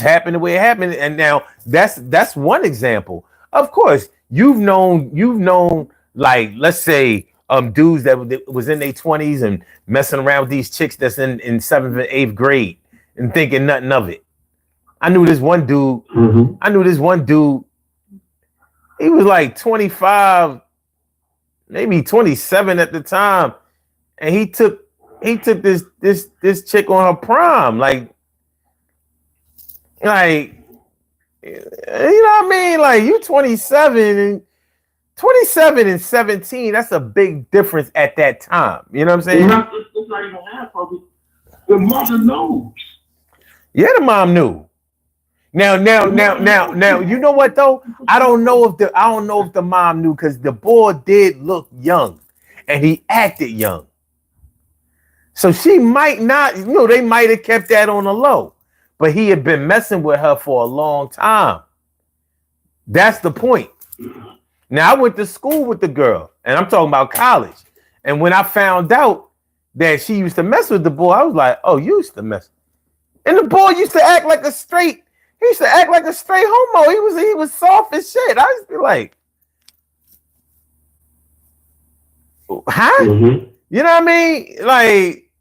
happened the way it happened. And now that's one example. Of course, you've known like, let's say dudes that was in their 20s and messing around with these chicks that's in 7th and 8th grade and thinking nothing of it. I knew this one dude. He was like 25, maybe 27 at the time, and he took this chick on her prom, like you know what I mean? Like, you 27 and 17, that's a big difference at that time. You know what I'm saying? It's not even half of it. The mother knows. Yeah, the mom knew. Now, you know what though? I don't know if the mom knew, because the boy did look young and he acted young. So she might not, they might have kept that on the low, but he had been messing with her for a long time. That's the point. Now I went to school with the girl, and I'm talking about college. And when I found out that she used to mess with the boy, I was like, "Oh, you used to mess." And the boy used to act like a straight. He used to act like a straight homo. He was soft as shit. I used to be like, "Huh?" Mm-hmm. You know what I mean? Like,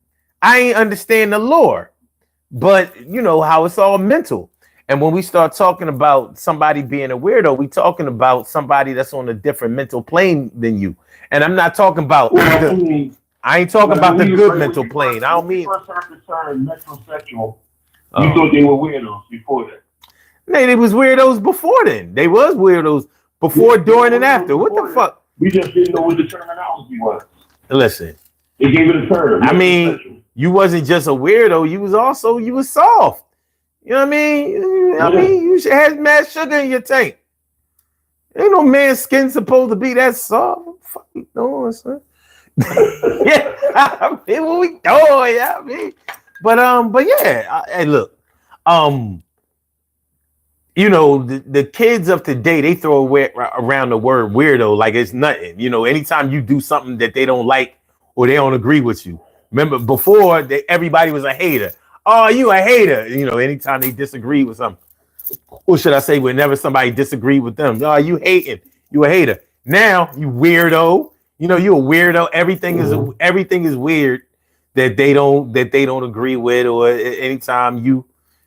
I ain't understand the lore, but you know how it's all mental. And when we start talking about somebody being a weirdo, we talking about somebody that's on a different mental plane than you. And I'm not talking about I ain't talking about the good mental plane. I don't mean first heard the term metrosexual. You thought they were weirdos before that. They was weirdos before then. They was weirdos before, during, and after. What the fuck? We just didn't know what the terminology was. Listen. They gave it a term. I mean, you wasn't just a weirdo. You was soft. You know what I mean? I mean, you should have mad sugar in your tank. Ain't no man's skin supposed to be that soft. What the fuck you doing, son? Yeah, I mean, what we doing? Yeah, I mean, but yeah. Hey, look, the kids of today, they throw around the word weirdo like it's nothing. Anytime you do something that they don't like or they don't agree with you. Remember, before everybody was a hater. Oh, you a hater. Anytime they disagree with something. Or should I say, whenever somebody disagreed with them, oh, you hating. You a hater. Now, you weirdo. You a weirdo. Everything is weird that they don't agree with, or anytime you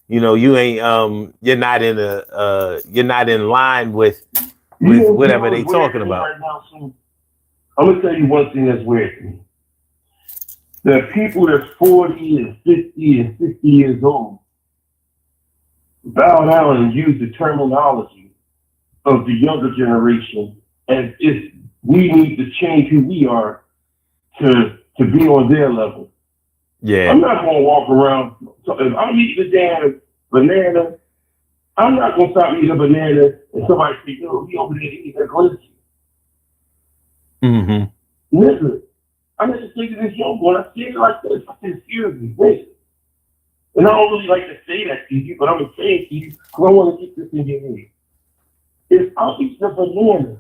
ain't you're not in line with whatever they talking about. Right now, so I'm gonna tell you one thing that's weird to me. There are people that's 40 and 50 and 60 years old bow down and use the terminology of the younger generation as if we need to change who we are to be on their level. Yeah. I'm not gonna walk around. So if I'm eating a damn banana, I'm not gonna stop eating a banana and somebody say, "Yo, he over there eating a glizzy." Mm-hmm. Listen, I'm just thinking this young boy. I say it like this. I said, seriously, listen. And I don't really like to say that to you, but I'm gonna say it to you because I want to get this in your head. If I'm eating a banana,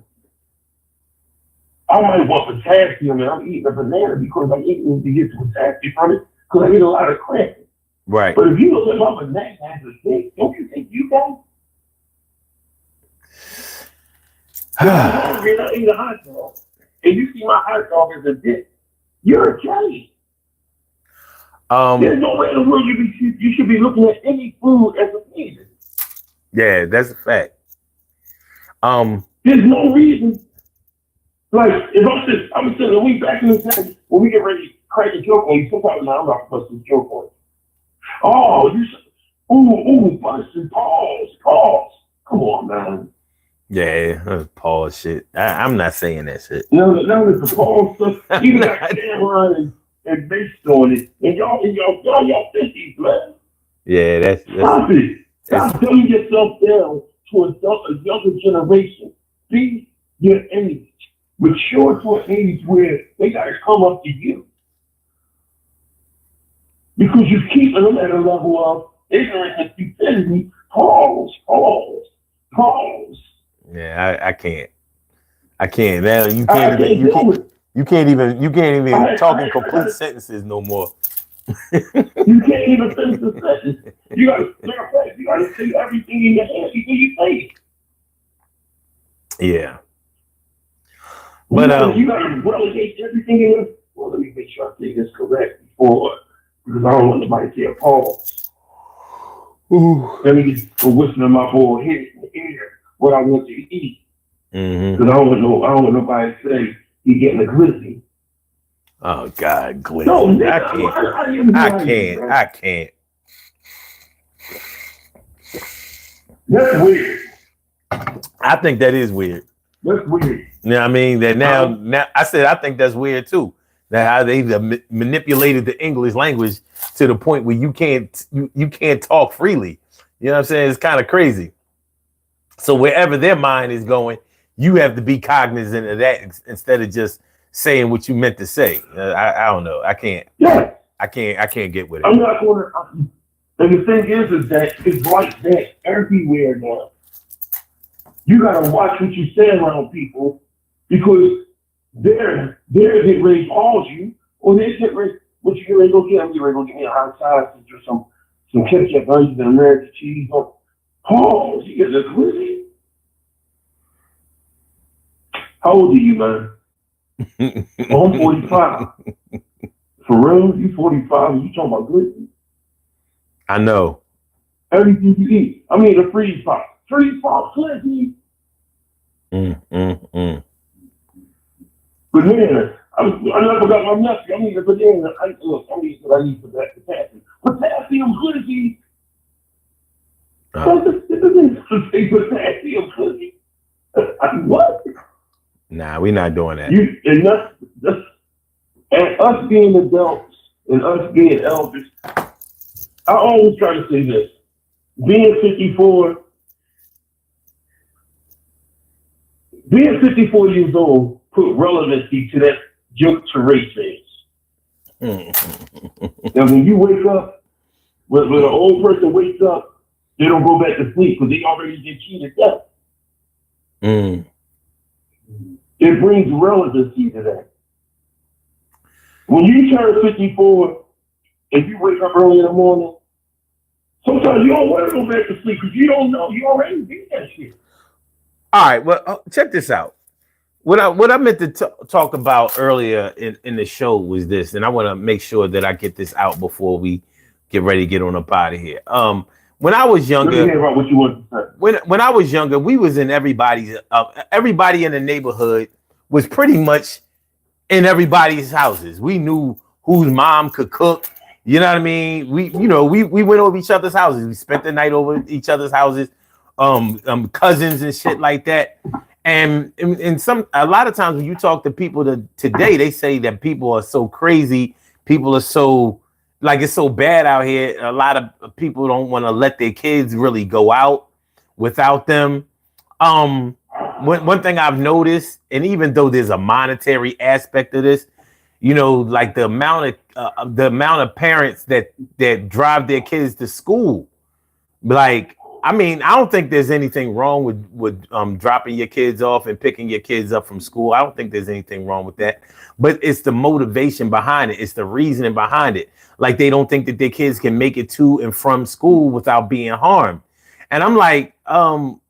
I might want potassium, and I'm eating a banana because I'm eating to get some potassium from it because I eat a lot of crap. Right. But if you look at my banana as a thing, don't you think you can? I eat a hot dog, and you see my hot dog as a dick, you're a Chinese. There's no way in the world you should be looking at any food as a vegan. Yeah, that's a fact. There's no reason. Like, if I'm sitting a week back in the day when we get ready to crack a joke on you, sometimes now I'm not supposed to joke on you. Oh, busting, pause. Come on, man. Yeah, pause shit. I'm not saying that shit. No, it's the pause stuff. You got Cameron and based on it, and y'all 50s, man. Yeah, that's stop it. Stop dumbing yourself down to a younger generation. Be your age. Mature to an age where they gotta come up to you. Because you're keeping them at a level of ignorance and stupidity. Pause. Yeah, I can't. Now you can't even talk in complete sentences no more. You can't even finish the sentence. You gotta say everything in your head before you say it. Yeah. But you gotta relegate everything in your. Well, let me make sure I say this correct before, because I don't want nobody to say a pause. Ooh. Let me get a whistle in my boy hear what I want to eat. Mm-hmm. Because I don't want nobody to say he getting a glizzy. Oh God, glizzy. No, I can't. That's weird. I think that is weird. That's weird. You know what I mean? That now I said I think that's weird too. That how they manipulated the English language to the point where you can't talk freely. You know what I'm saying? It's kind of crazy. So wherever their mind is going, you have to be cognizant of that instead of just saying what you meant to say. I don't know. I can't. Yeah. I can't get with it. I'm not going to. And the thing is that it's like that everywhere now. You gotta watch what you say around people because they're getting ready to pause you, or they're getting ready. What you getting ready to go get? I'm getting ready to go get me a hot sausage or some ketchup, onions, and American cheese. Pause. You get this crazy. How old are you, man? I'm 45. For real? You 45? You talking about good? I know. Everything you eat. I mean, the freeze pop. Freeze pop, plenty. Mm. But man, I never got my nephew. I mean, but then, look, I need what I need for that potassium. Potassium cookie. Potassium cookie. What? Nah, we're not doing that. And us being adults and us being elders, I always try to say this. Being 54 years old put relevancy to that joke to race fans. Now, when you wake up, when an old person wakes up, they don't go back to sleep because they already get cheated death. It brings relevancy to that. When you turn 54 and you wake up early in the morning, sometimes you don't want to go back to sleep because you don't know. You already did that shit. All right, well, check this out. What I meant to talk about earlier in the show was this, and I want to make sure that I get this out before we get ready to get on up out of here. When I was younger, about what you want to say. When I was younger, we was in everybody in the neighborhood was pretty much in everybody's houses. We knew whose mom could cook. You know what I mean? We went over each other's houses. We spent the night over each other's houses, cousins and shit like that. And a lot of times when you talk to people today, they say that people are so crazy. People are so like it's so bad out here. A lot of people don't want to let their kids really go out without them. One thing I've noticed, and even though there's a monetary aspect of this, like the amount of parents that drive their kids to school, like, I mean, I don't think there's anything wrong with dropping your kids off and picking your kids up from school. I don't think there's anything wrong with that, but it's the motivation behind it. It's the reasoning behind it. Like they don't think that their kids can make it to and from school without being harmed. And I'm like,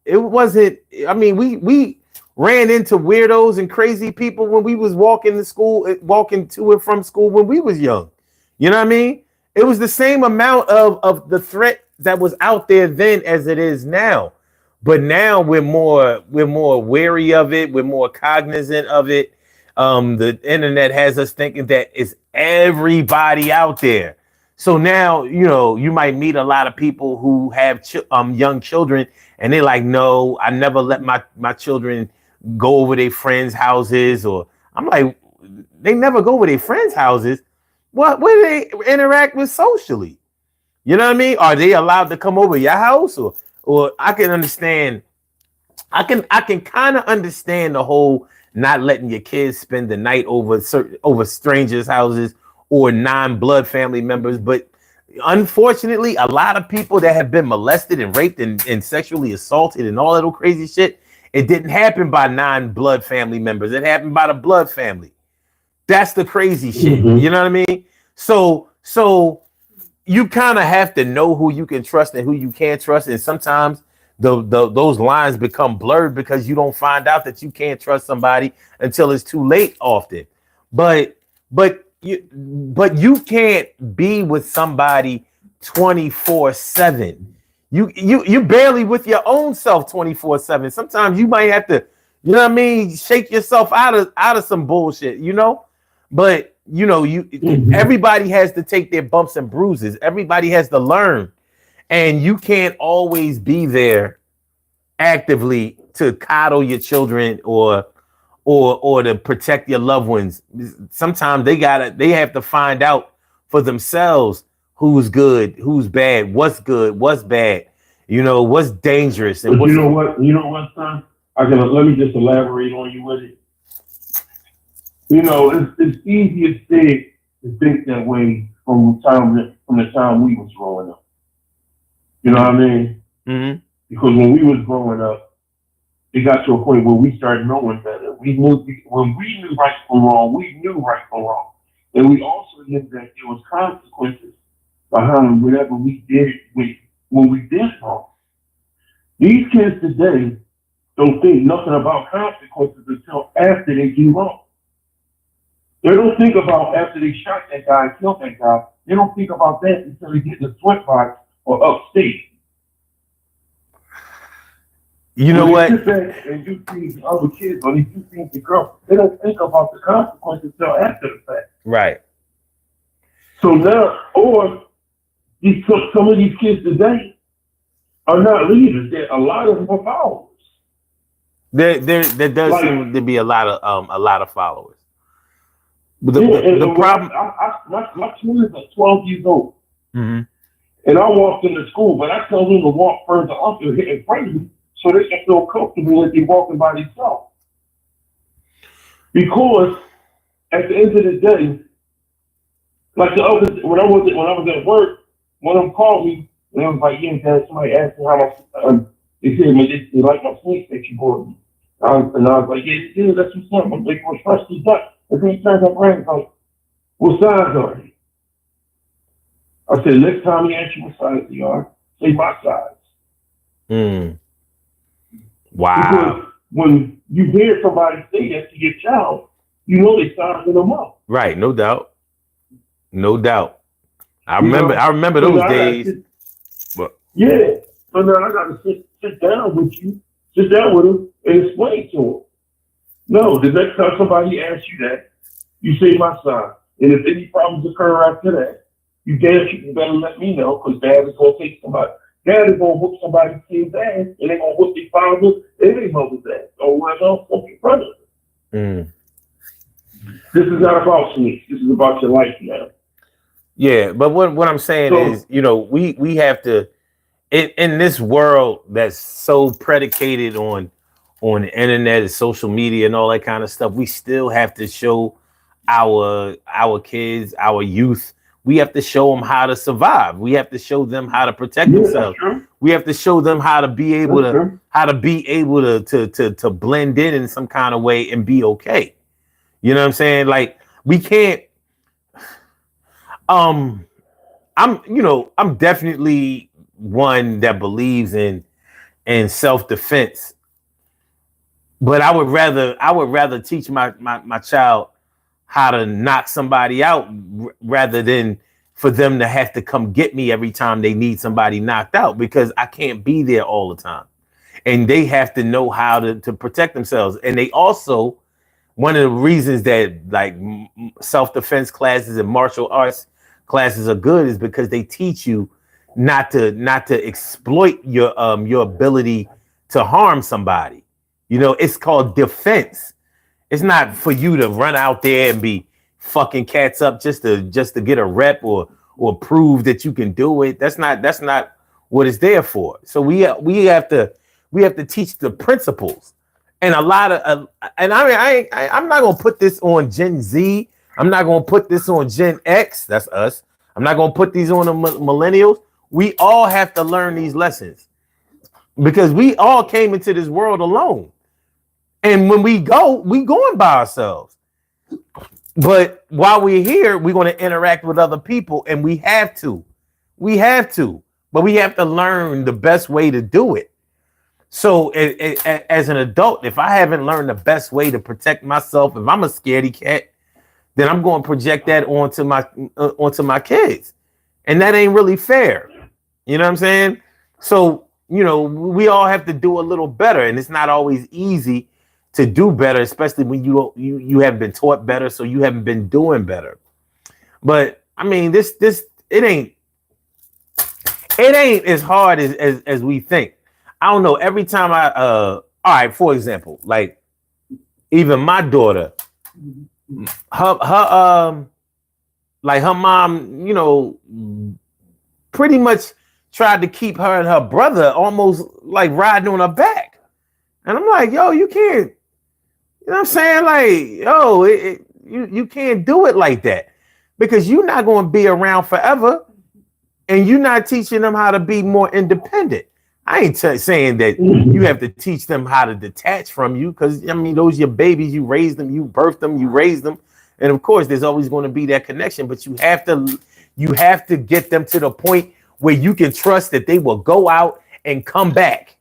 it wasn't. I mean, we ran into weirdos and crazy people when we was walking to and from school when we was young. You know what I mean? It was the same amount of the threat that was out there then as it is now. But now we're more wary of it. We're more cognizant of it. The internet has us thinking that it's everybody out there. So now, you might meet a lot of people who have young children and they're like, no, I never let my children go over their friends' houses. Or I'm like, they never go over their friends' houses. What do they interact with socially? You know what I mean? Are they allowed to come over your house? Or I can understand. I can kind of understand the whole not letting your kids spend the night over strangers' houses or non-blood family members. But unfortunately, a lot of people that have been molested and raped and sexually assaulted and all that crazy shit, it didn't happen by non-blood family members. It happened by the blood family. That's the crazy shit. Mm-hmm. You know what I mean? So you kind of have to know who you can trust and who you can't trust. And sometimes those lines become blurred because you don't find out that you can't trust somebody until it's too late often. But you can't be with somebody 24/7. You barely with your own self 24/7. Sometimes you might have to, shake yourself out of some bullshit, But everybody has to take their bumps and bruises. Everybody has to learn, and you can't always be there actively to coddle your children or to protect your loved ones. Sometimes they have to find out for themselves who's good, who's bad, what's good, what's bad, what's dangerous. And but you know what, son? Let me just elaborate on you with it. It's easier said to think that way from the time we was growing up. You know what I mean? Mm-hmm. Because when we was growing up, it got to a point where we started knowing better. When we knew right from wrong, we knew right from wrong. And we also knew that there was consequences behind whatever we did when we did wrong. These kids today don't think nothing about consequences until after they do wrong. They don't think about after they shot that guy, killed that guy. They don't think about that until they get in the sweat box or upstate. You know what? Sit back and you see the other kids or you see the girl, they don't think about the consequences until after the fact. Right. So now, or some of these kids today are not leaders. A lot of them are followers. There does seem to be a lot of followers. But the problem, my twins are 12 years old, mm-hmm. and I walked into school, but I tell them to walk further up and hit in front of me so they can feel comfortable as they're walking by themselves. Because at the end of the day, like when I was at work, one of them called me and I was like, "Yeah, Dad, somebody asked me how much." They said, "Man, they like my sneaks that you bought me." And I was like, "Yeah, that's what's up." I'm like, "What's fresh is that?" And then he turns up around and like, "What size are you?" I said, "Next time he asks you what size you are, say my size." Mm. Wow. Because when you hear somebody say that to your child, you know they sizing them up. Right, no doubt. No doubt. I remember those days. Yeah. So now I gotta sit down with you, sit down with him and explain to him. No, the next time somebody asks you that, you say my size. And if any problems occur after that, you better let me know, because Dad is gonna take somebody. Dad is gonna whoop somebody's kid's ass, and they're gonna whoop their father and their mother's ass. Or we're gonna whoop your brother. This is not about sneaks. This is about your life now. Yeah, but what I'm saying is, you know, we have to, in this world that's so predicated on the internet and social media and all that kind of stuff, we still have to show our kids, our youth, we have to show them how to survive. We have to show them how to protect themselves. We have to show them how to be able to blend in some kind of way and be okay. You know what I'm saying? Like, we can't. I'm definitely one that believes in self-defense, but I would rather teach my child how to knock somebody out rather than for them to have to come get me every time they need somebody knocked out, because I can't be there all the time. And they have to know how to protect themselves. And they also, one of the reasons that like self-defense classes and martial arts classes are good is because they teach you not to exploit your ability to harm somebody. You know, it's called defense. It's not for you to run out there and be fucking cats up just to get a rep or prove that you can do it. That's not what it's there for. So we have to teach the principles. And a lot of and I'm not gonna put this on Gen Z. I'm not gonna put this on Gen X. That's us. I'm not gonna put these on the millennials. We all have to learn these lessons because we all came into this world alone. And when we going by ourselves. But while we're here, we're going to interact with other people, and we have to. But we have to learn the best way to do it. So as an adult, if I haven't learned the best way to protect myself, if I'm a scaredy cat, then I'm going to project that onto my kids. And that ain't really fair. You know what I'm saying? So, you know, we all have to do a little better, and it's not always easy to do better, especially when you haven't been taught better, so you haven't been doing better. But I mean, it ain't as hard as we think. I don't know. Every time all right, for example, like even my daughter, her mom, you know, pretty much tried to keep her and her brother almost like riding on her back. And I'm like, yo, you can't. You know what I'm saying? Like, yo, you can't do it like that. because you're not going to be around forever, and you're not teaching them how to be more independent. I ain't saying that you have to teach them how to detach from you, because I mean, those are your babies. You raised them, you birthed them, you raised them, and of course, there's always going to be that connection. But you have to get them to the point where you can trust that they will go out and come back.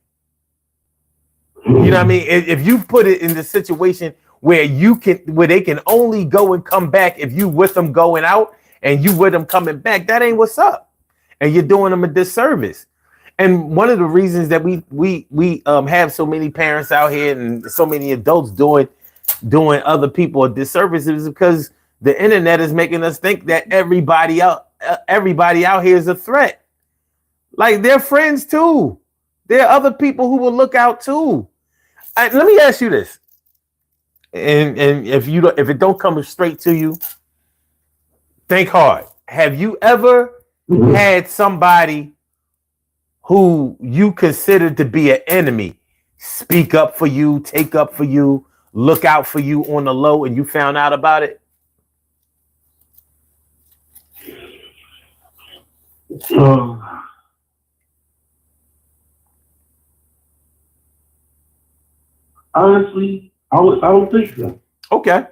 You know what I mean? If you put it in the situation where they can only go and come back if you with them going out and you with them coming back, that ain't what's up, and you're doing them a disservice. And one of the reasons that we have so many parents out here and so many adults doing other people a disservice is because the internet is making us think that everybody out here is a threat. Like, they're friends too. There are other people who will look out too. Let me ask you this, and if it don't come straight to you, think hard. Have you ever had somebody who you considered to be an enemy speak up for you, take up for you, look out for you on the low, and you found out about it? Honestly, I don't think so. Okay.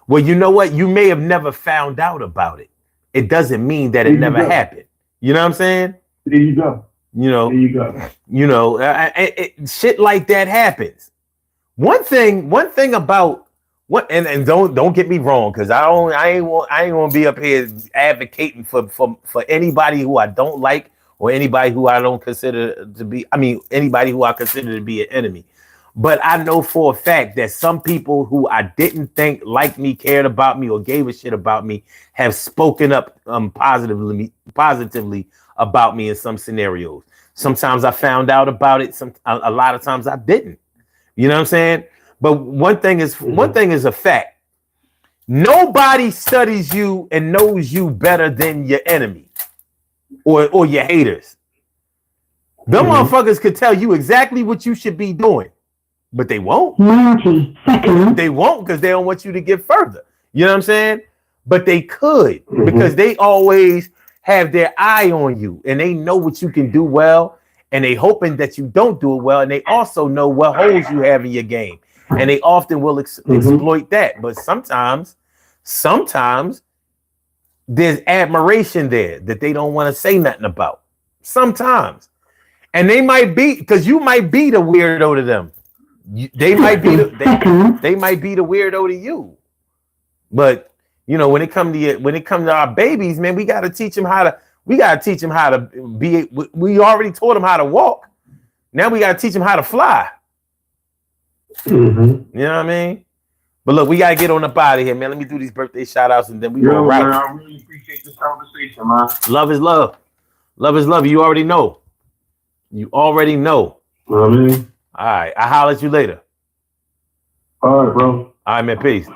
Well, you know what? You may have never found out about it. It doesn't mean that it never happened. You know what I'm saying? There you go. There you go. Shit like that happens. One thing about what, and don't get me wrong, because I ain't want to be up here advocating for anybody who I don't like, or anybody who I don't consider to be. I mean, anybody who I consider to be an enemy. But I know for a fact that some people who I didn't think liked me, cared about me, or gave a shit about me have spoken up positively about me in some scenarios. Sometimes I found out about it. A lot of times I didn't. You know what I'm saying? But one thing is a fact. Nobody studies you and knows you better than your enemy or your haters. Them motherfuckers could tell you exactly what you should be doing. But they won't. They won't, because they don't want you to get further. You know what I'm saying? But they could, because they always have their eye on you, and they know what you can do well, and they hoping that you don't do it well, and they also know what holes you have in your game, and they often will exploit that. But sometimes there's admiration there that they don't want to say nothing about. Sometimes, and they might be, because you might be the weirdo to them. They might be the weirdo to you. But when it comes to our babies, man, we got to teach them how to be. We already taught them how to walk. Now we got to teach them how to fly. You know what I mean? But look, we got to get on up out of here, man. Let me do these birthday shout outs, and then we go right. Man, I really appreciate this conversation, man. Love is love. Love is love. You already know. You know what I mean? All right. I'll holler at you later. All right, bro. All right, man. Peace.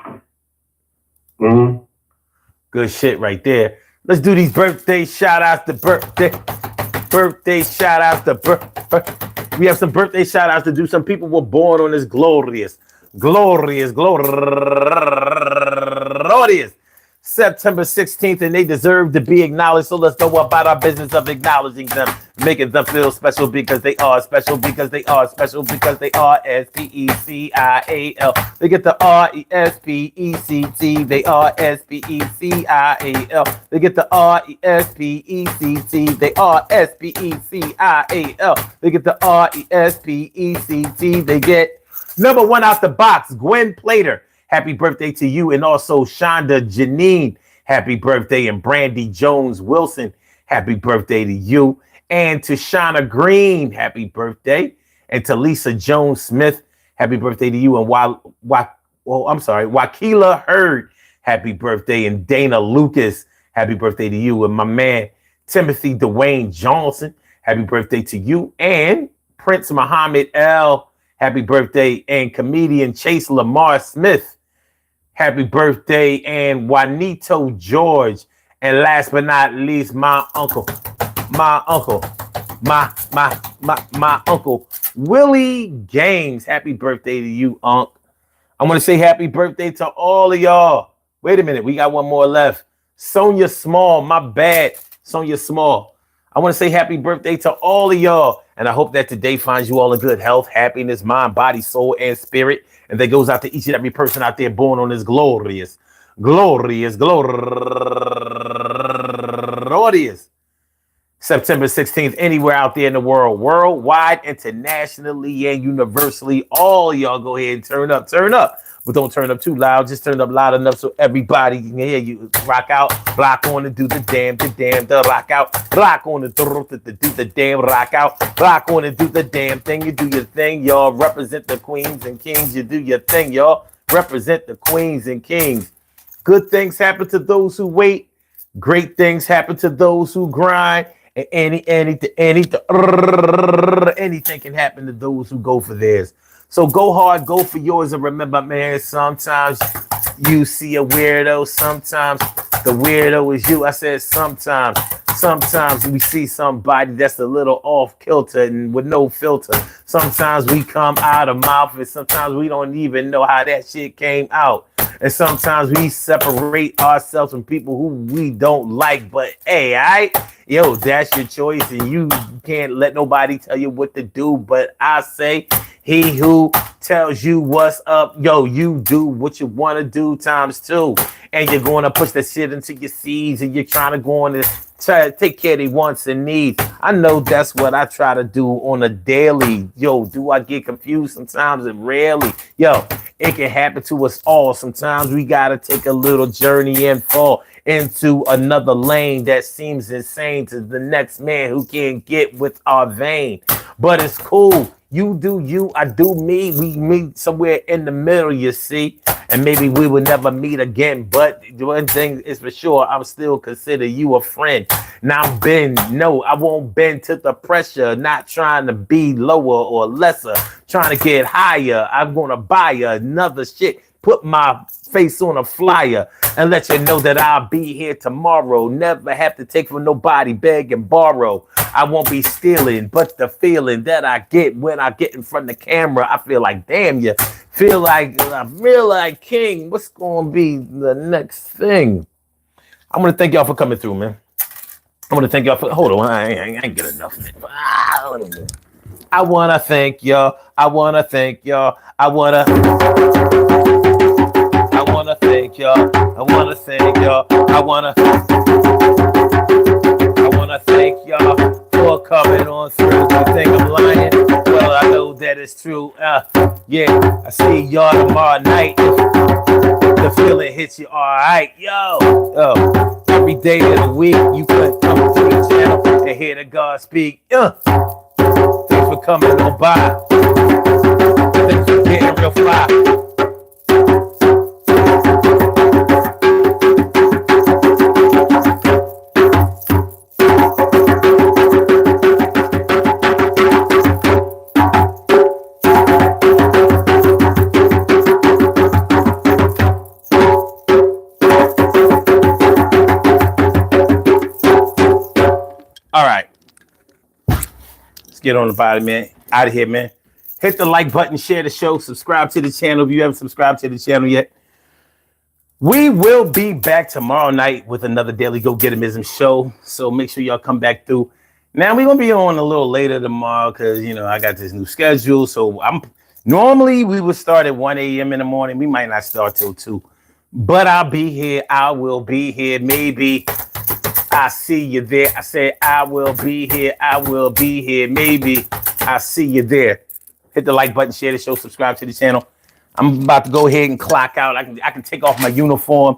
Good shit right there. Let's do these birthday shout outs. Birthday shout outs. We have some birthday shout outs to do. Some people were born on this glorious September 16th, and they deserve to be acknowledged. So let's go about our business of acknowledging them, making them feel special because they are special, because they are special, because they are SPECIAL. They get the RESPECT. They are SPECIAL. They get the RESPECT. They are SPECIAL. They get the RESPECT. They get number one out the box, Gwen Plater. Happy birthday to you. And also Shonda Janine. Happy birthday. And Brandy Jones Wilson. Happy birthday to you. And to Shauna Green. Happy birthday. And to Lisa Jones Smith. Happy birthday to you. And Wakila Hurd. Happy birthday. And Dana Lucas. Happy birthday to you. And my man Timothy Dwayne Johnson. Happy birthday to you. And Prince Muhammad L. Happy birthday. And comedian Chase Lamar Smith. Happy birthday. And Juanito George. And last but not least, my uncle Willie Gaines. Happy birthday to you, Unc. I want to say happy birthday to all of y'all. Wait a minute. We got one more left. Sonia Small. My bad. Sonia Small. I want to say happy birthday to all of y'all. And I hope that today finds you all in good health, happiness, mind, body, soul, and spirit. And that goes out to each and every person out there born on this glorious September 16th, anywhere out there in the world, worldwide, internationally, and universally. All y'all go ahead and turn up. But don't turn up too loud. Just turn up loud enough so everybody can hear you. Rock out, rock on and do the damn, the rock out. Rock on and do the damn, rock out. Rock on and do the damn thing. You do your thing, y'all. Represent the queens and kings. You do your thing, y'all. Represent the queens and kings. Good things happen to those who wait. Great things happen to those who grind. And anything can happen to those who go for theirs. So go hard, go for yours, and remember, man, sometimes you see a weirdo, sometimes the weirdo is you. I said sometimes we see somebody that's a little off kilter and with no filter. Sometimes we come out of mouth, and sometimes we don't even know how that shit came out. And sometimes we separate ourselves from people who we don't like. But hey, all right, yo, that's your choice, and you can't let nobody tell you what to do. But I say, he who tells you what's up, yo, you do what you want to do times two. And you're going to push the shit into your seeds, and you're trying to go on and try to take care of their wants and needs. I know that's what I try to do on a daily. Yo, do I get confused sometimes? And rarely. Yo, it can happen to us all. Sometimes we got to take a little journey and fall into another lane that seems insane to the next man who can't get with our vein. But it's cool. You do you, I do me. We meet somewhere in the middle, you see. And maybe we will never meet again. But one thing is for sure, I'm still consider you a friend. Now I won't bend to the pressure. Not trying to be lower or lesser. Trying to get higher. I'm going to buy another shit. Put my face on a flyer and let you know that I'll be here tomorrow. Never have to take from nobody, beg and borrow. I won't be stealing, but the feeling that I get when I get in front of the camera, I feel like, damn, you feel like king. What's going to be the next thing? I want to thank y'all for coming through, man. I want to thank y'all for, hold on, I ain't get enough, man. I want to thank y'all. I want to thank y'all. I want to thank y'all. I want to thank y'all. I want to thank y'all for coming on through. You think I'm lying? Well, I know that it's true. Yeah, I see y'all tomorrow night. If the feeling hits you all right. Yo, every day of the week, you can come to the channel and hear the God speak. Thanks for coming on by. Thanks for getting real fly. All right. Let's get on the body, man. Out of here, man. Hit the like button, share the show, subscribe to the channel if you haven't subscribed to the channel yet. We will be back tomorrow night with another Daily Go Getimism show. So make sure y'all come back through. Now we're gonna be on a little later tomorrow because I got this new schedule. So normally we would start at 1 a.m. in the morning. We might not start till 2. But I'll be here. I will be here. Maybe I see you there. I said I will be here. I will be here. Maybe I see you there. Hit the like button, share the show, subscribe to the channel. I'm about to go ahead and clock out. I can take off my uniform.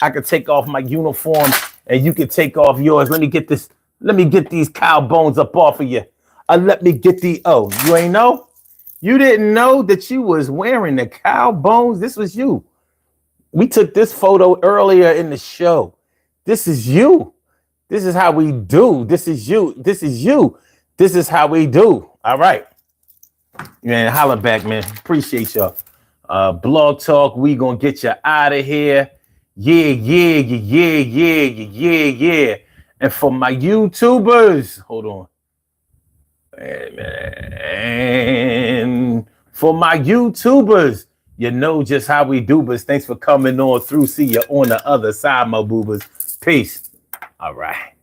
I can take off my uniform, and you can take off yours. Let me get this. Let me get these cow bones up off of you. Let me get the. Oh, you ain't know? You didn't know that you was wearing the cow bones? This was you. We took this photo earlier in the show. This is you. This is how we do. This is you. This is you. This is how we do. All right. Man, holla back, man. Appreciate y'all. Blog Talk, we gonna get you out of here. Yeah. And for my YouTubers, hold on. And for my YouTubers, You know just how we do, but thanks for coming on through. See you on the other side, my boobas. Peace. All right.